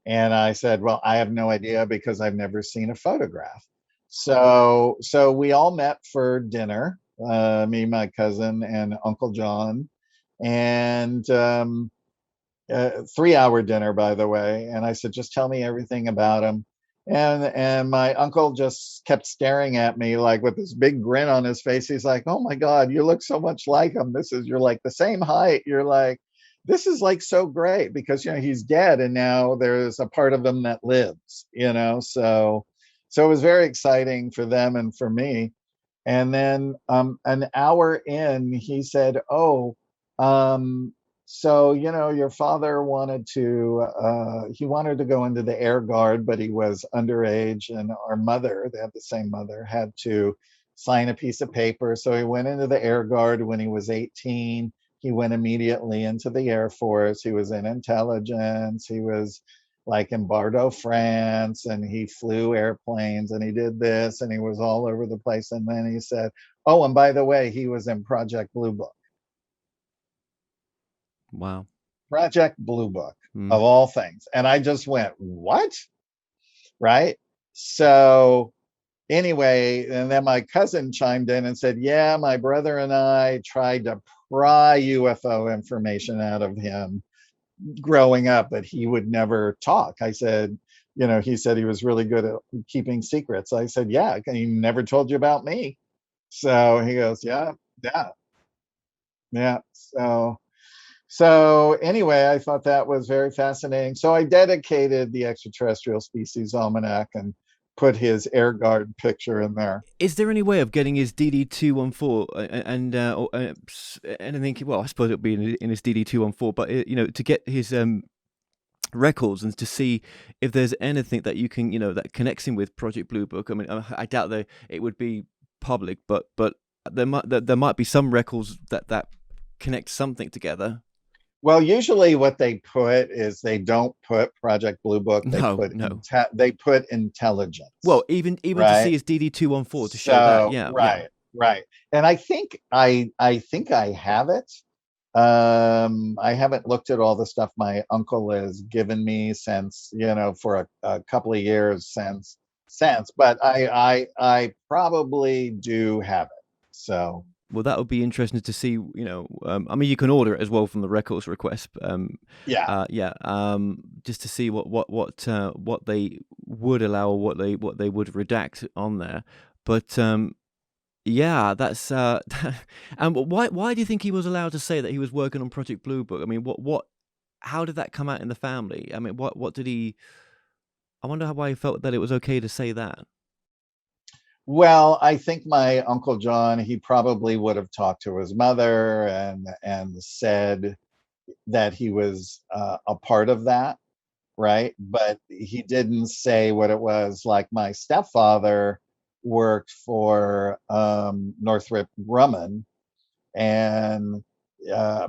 And I said, "Well, I have no idea because I've never seen a photograph." So we all met for dinner, me, my cousin, and Uncle John. And 3-hour dinner, by the way. And I said, "Just tell me everything about him." And my uncle just kept staring at me like with this big grin on his face. He's like, "Oh my God, you look so much like him. You're like the same height." You're like, "This is like so great because he's dead and now there's a part of him that lives." So it was very exciting for them and for me. And then an hour in, he said, "Oh, um, so your father he wanted to go into the Air Guard, but he was underage, and our mother, they have the same mother, had to sign a piece of paper. So he went into the Air Guard when he was 18. He went immediately into the Air Force. He was in intelligence. He was like in Bordeaux, France, and he flew airplanes and he did this and he was all over the place." And then he said, "Oh, and by the way, he was in Project Blue Book." Wow. Project Blue Book Hmm. of all things. And I just went, what? Right. So anyway, and then my cousin chimed in and said, yeah, my brother and I tried to pry UFO information out of him growing up, but he would never talk. I said, he said he was really good at keeping secrets. I said, yeah, he never told you about me. So he goes, yeah, yeah, yeah. So anyway, I thought that was very fascinating. So I dedicated the Extraterrestrial Species Almanac and put his air guard picture in there. Is there any way of getting his DD-214 and I think, well, I suppose it'll be in his DD-214, but to get his records and to see if there's anything that you can, that connects him with Project Blue Book. I mean, I doubt that it would be public, but there might be some records that connect something together. Well, usually what they put is they don't put Project Blue Book. They No, put no. they put intelligence. Well, even to right? see his DD-214 to show that, yeah, right, yeah. right. And I think I have it. I haven't looked at all the stuff my uncle has given me since, for a couple of years since, but I probably do have it. So well, that would be interesting to see. I mean, you can order it as well from the records request. yeah, just to see what they would allow or what they would redact on there. But yeah, that's and why do you think he was allowed to say that he was working on Project Blue Book? I mean, how did that come out in the family? I mean, what did he? I wonder why he felt that it was okay to say that. well, I think my Uncle John, he probably would have talked to his mother and said that he was a part of that, right? But he didn't say what it was. Like my stepfather worked for Northrop Grumman, and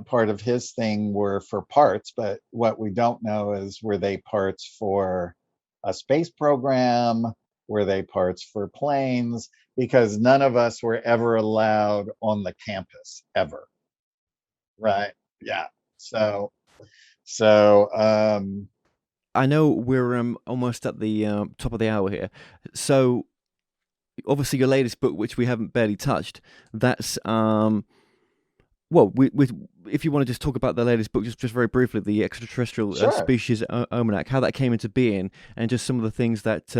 part of his thing were for parts, but what we don't know is, were they parts for a space program? Were they parts for planes? Because none of us were ever allowed on the campus ever. Right. Yeah. So I know we're almost at the top of the hour here, so obviously your latest book, which we haven't barely touched, that's well, if you want to just talk about the latest book, just very briefly, the Extraterrestrial sure. Species Almanac, how that came into being, and just some of the things that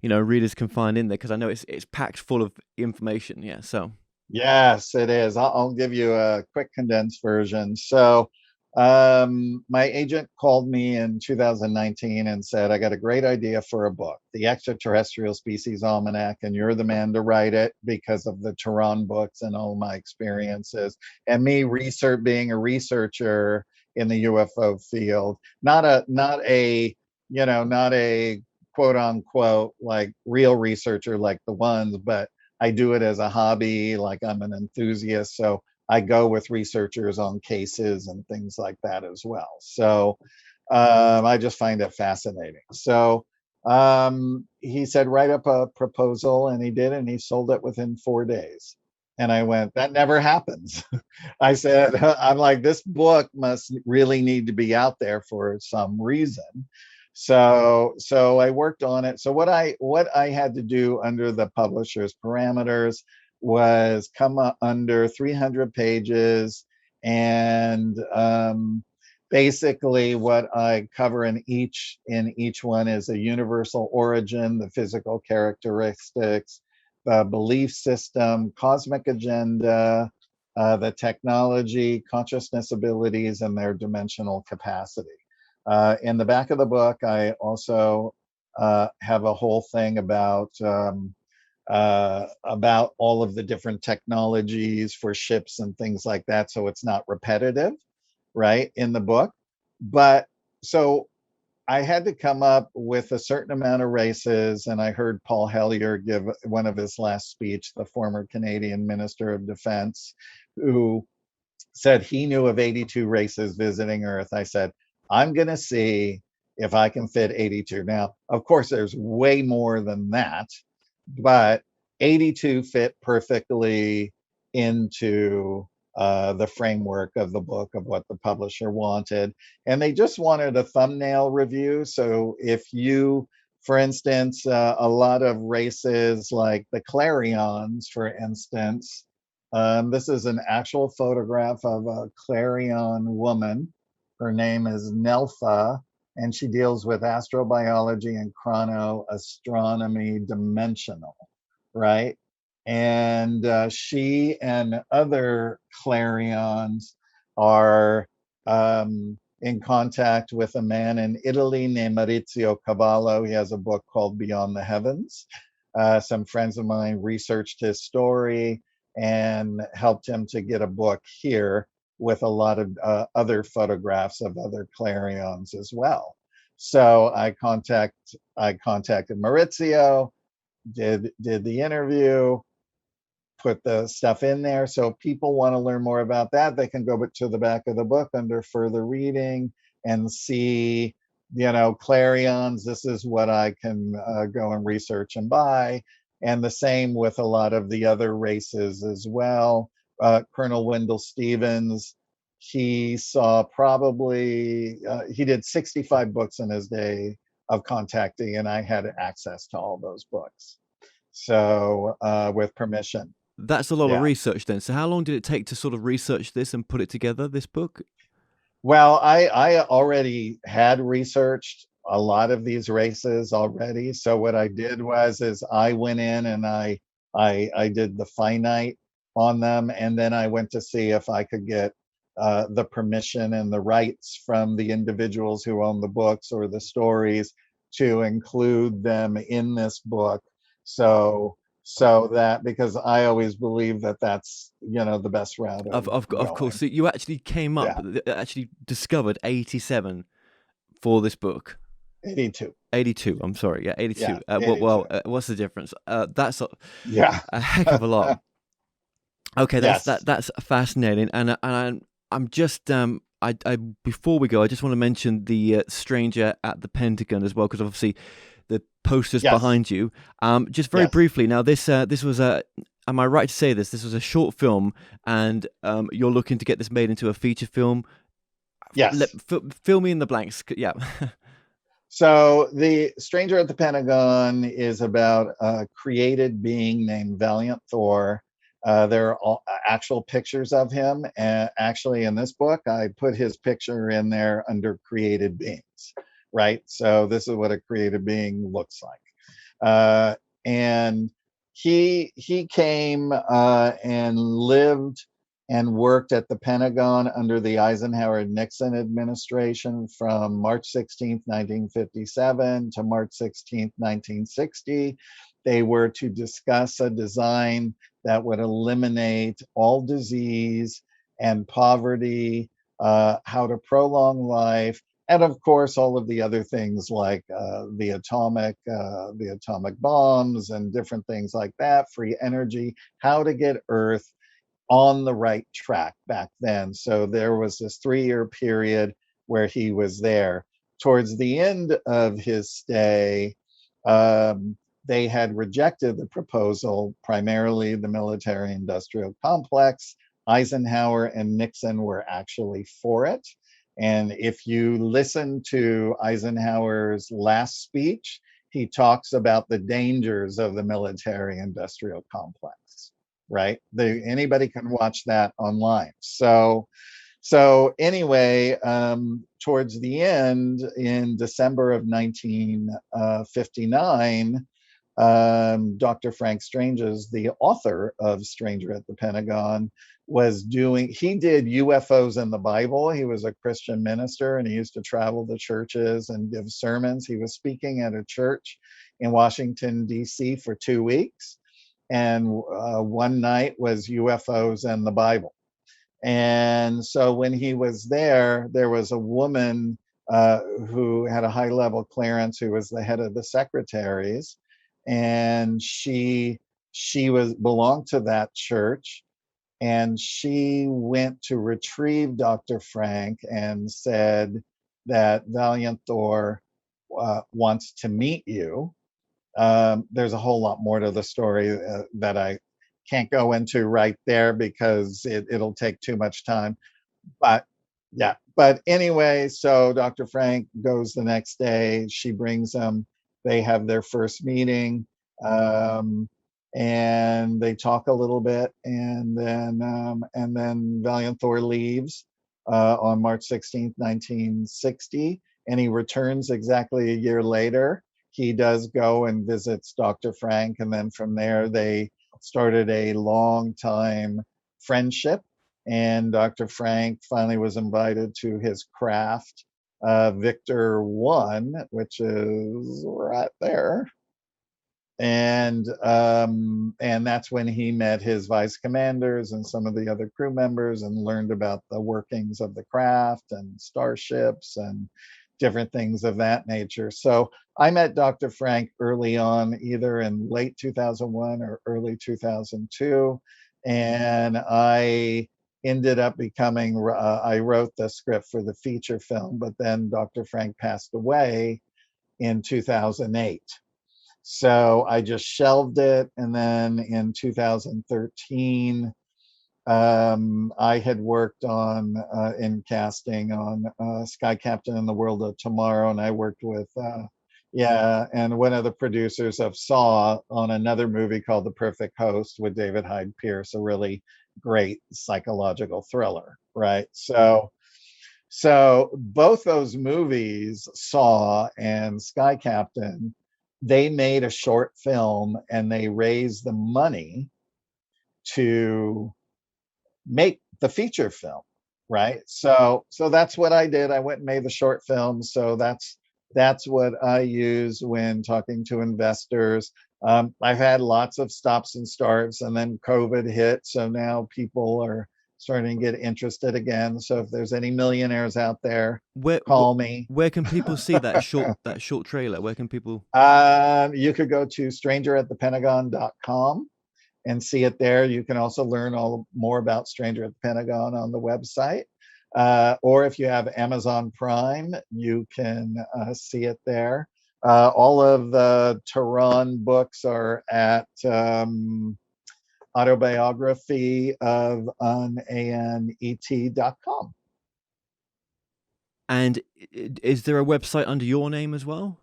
readers can find in there, because I know it's packed full of information. Yeah, so Yes, it is. I'll give you a quick condensed version. So, my agent called me in 2019 and said, I got a great idea for a book, the Extraterrestrial Species Almanac, and you're the man to write it because of the Tehran books and all my experiences, and me being a researcher in the UFO field, not a quote unquote like real researcher like the ones, but I do it as a hobby, like I'm an enthusiast. So I go with researchers on cases and things like that as well. So I just find it fascinating. So he said, write up a proposal, and he did, and he sold it within 4 days. And I went, that never happens. I said, I'm like, this book must really need to be out there for some reason. So I worked on it. So what I had to do under the publisher's parameters was come under 300 pages, and basically what I cover in each one is a universal origin, the physical characteristics, the belief system, cosmic agenda, the technology, consciousness abilities, and their dimensional capacity. In the back of the book, I also have a whole thing about all of the different technologies for ships and things like that, so it's not repetitive, right, in the book. But so I had to come up with a certain amount of races, and I heard Paul Hellyer give one of his last speech, the former Canadian Minister of Defense, who said he knew of 82 races visiting Earth. I said, I'm going to see if I can fit 82. Now, of course, there's way more than that, but 82 fit perfectly into the framework of the book of what the publisher wanted. And they just wanted a thumbnail review. So if you, for instance, a lot of races like the Clarions, for instance, this is an actual photograph of a Clarion woman. Her name is Nelfa, and she deals with astrobiology and chronoastronomy dimensional, right? And she and other Clarions are in contact with a man in Italy named Maurizio Cavallo. He has a book called Beyond the Heavens. Some friends of mine researched his story and helped him to get a book here with a lot of other photographs of other Clarions as well. So I contacted Maurizio, did the interview, put the stuff in there. So if people want to learn more about that, they can go to the back of the book under further reading and see, Clarions. This is what I can go and research and buy. And the same with a lot of the other races as well. Colonel Wendell Stevens, he saw he did 65 books in his day of contacting, and I had access to all those books. So with permission. That's a lot of Yeah. research then. So how long did it take to sort of research this and put it together, this book? Well, I already had researched a lot of these races already. So what I did is I went in and I did the finite on them, and then I went to see if I could get the permission and the rights from the individuals who own the books or the stories to include them in this book. So that, because I always believe that that's the best route Of going. course. So you actually came up, actually discovered 87 for this book. 82. 82. I'm sorry. Yeah, 82. Yeah, 82. What's the difference? That's Yeah. a heck of a lot. Okay, Yes. that's fascinating, and I'm just I before we go, I just want to mention the Stranger at the Pentagon as well, because obviously the posters Yes. behind you. Just very Yes. briefly, now this was a. Am I right to say this? This was a short film, and you're looking to get this made into a feature film. Yes. Fill me in the blanks. Yeah. So the Stranger at the Pentagon is about a created being named Valiant Thor. There are actual pictures of him. Actually, in this book, I put his picture in there under created beings, right? So this is what a created being looks like. And he came and lived and worked at the Pentagon under the Eisenhower-Nixon administration from March 16th, 1957 to March 16th, 1960. They were to discuss a design that would eliminate all disease and poverty, how to prolong life, and of course, all of the other things like the atomic bombs and different things like that, free energy, how to get Earth on the right track back then. So there was this 3-year period where he was there. Towards the end of his stay, they had rejected the proposal, primarily the military-industrial complex. Eisenhower and Nixon were actually for it. And if you listen to Eisenhower's last speech, he talks about the dangers of the military-industrial complex. Right? Anybody can watch that online. So anyway, towards the end, in December of 1959, Dr. Frank Stranges, the author of Stranger at the Pentagon, he did UFOs in the Bible. He was a Christian minister, and he used to travel to churches and give sermons. He was speaking at a church in Washington, D.C. for 2 weeks. And one night was UFOs and the Bible. And so when he was there was a woman who had a high-level clearance, who was the head of the secretaries, and she belonged to that church, and she went to retrieve Dr. Frank and said that Valiant Thor wants to meet you. There's a whole lot more to the story that I can't go into right there because it'll take too much time. But yeah, but anyway, so Dr. Frank goes the next day. She brings him. They have their first meeting, and they talk a little bit, and then Valiant Thor leaves on March 16th, 1960, and he returns exactly a year later. He does go and visits Dr. Frank, and then from there they started a long time friendship. And Dr. Frank finally was invited to his craft, Victor 1, which is right there. And that's when he met his vice commanders and some of the other crew members and learned about the workings of the craft and starships and different things of that nature. So I met Dr. Frank early on, either in late 2001 or early 2002, and I ended up becoming, I wrote the script for the feature film, but then Dr. Frank passed away in 2008. So I just shelved it. And then in 2013, I had worked on, in casting on Sky Captain and the World of Tomorrow. And I worked with, and one of the producers of Saw on another movie called The Perfect Host with David Hyde Pierce, a really great psychological thriller, right? So both those movies, Saw and Sky Captain, they made a short film and they raised the money to make the feature film, right? So that's what I did. I went and made the short film. So that's what I use when talking to investors. I've had lots of stops and starts, and then COVID hit. So now people are starting to get interested again. So if there's any millionaires out there, call me. Where can people see that short trailer? Where can people? You could go to strangeratthepentagon.com and see it there. You can also learn more about Stranger at the Pentagon on the website. Or if you have Amazon Prime, you can see it there. All of the Thyron books are at Autobiography of Unanet.com. And is there a website under your name as well?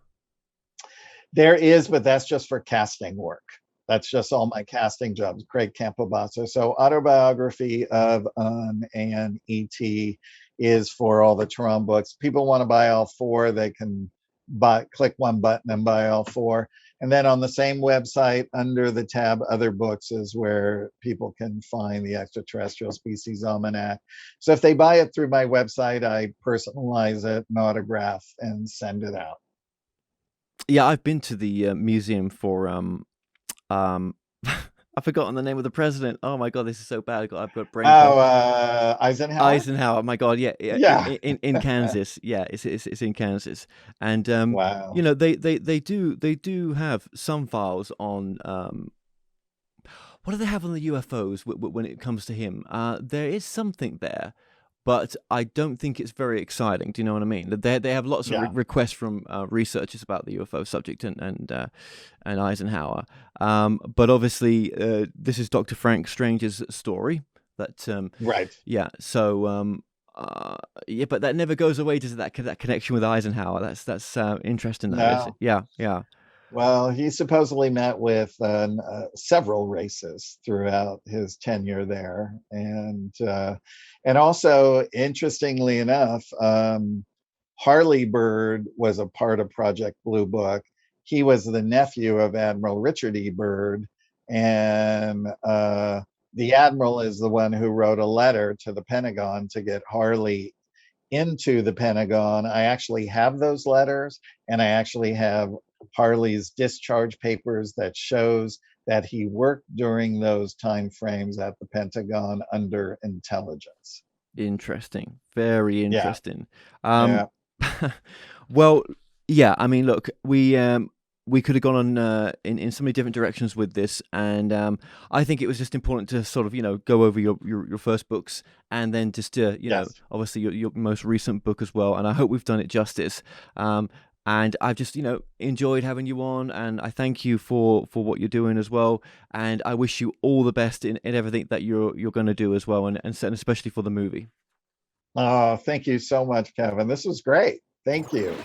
There is, but that's just for casting work. That's just all my casting jobs, Craig Campobasso. So Autobiography of Unanet is for all the Thyron books. People want to buy all four, they can click one button and buy all four. And then on the same website, under the tab Other Books, is where people can find the Extraterrestrial Species Almanac. So if they buy it through my website, I personalize it and autograph and send it out. Yeah, I've been to the museum for I've forgotten the name of the president. Oh my god, this is so bad. I've got brain. Eisenhower. Eisenhower. My god, yeah. In Kansas, yeah, it's in Kansas, and wow. You know, they do have some files on what do they have on the UFOs when it comes to him? There is something there, but I don't think it's very exciting. Do you know what I mean? They have lots of requests from researchers about the UFO subject and Eisenhower. But obviously, this is Dr. Frank Strange's story. That right. Yeah. So but that never goes away. Does that connection with Eisenhower? That's interesting. That is. Yeah. Well, he supposedly met with several races throughout his tenure there, and also, interestingly enough, Harley Bird was a part of Project Blue Book. He was the nephew of Admiral Richard E. Byrd, and the admiral is the one who wrote a letter to the Pentagon to get Harley into the Pentagon. I actually have those letters, and I actually have Harley's discharge papers that shows that he worked during those time frames at the Pentagon under intelligence. Interesting. Very interesting. Well, yeah, I mean, look, we could have gone on in so many different directions with this, and I think it was just important to sort of, you know, go over your first books, and then just to, you know, obviously your most recent book as well, and I hope we've done it justice. And I've just, enjoyed having you on, and I thank you for what you're doing as well. And I wish you all the best in everything that you're going to do as well, and especially for the movie. Thank you so much, Kevin. This was great. Thank you.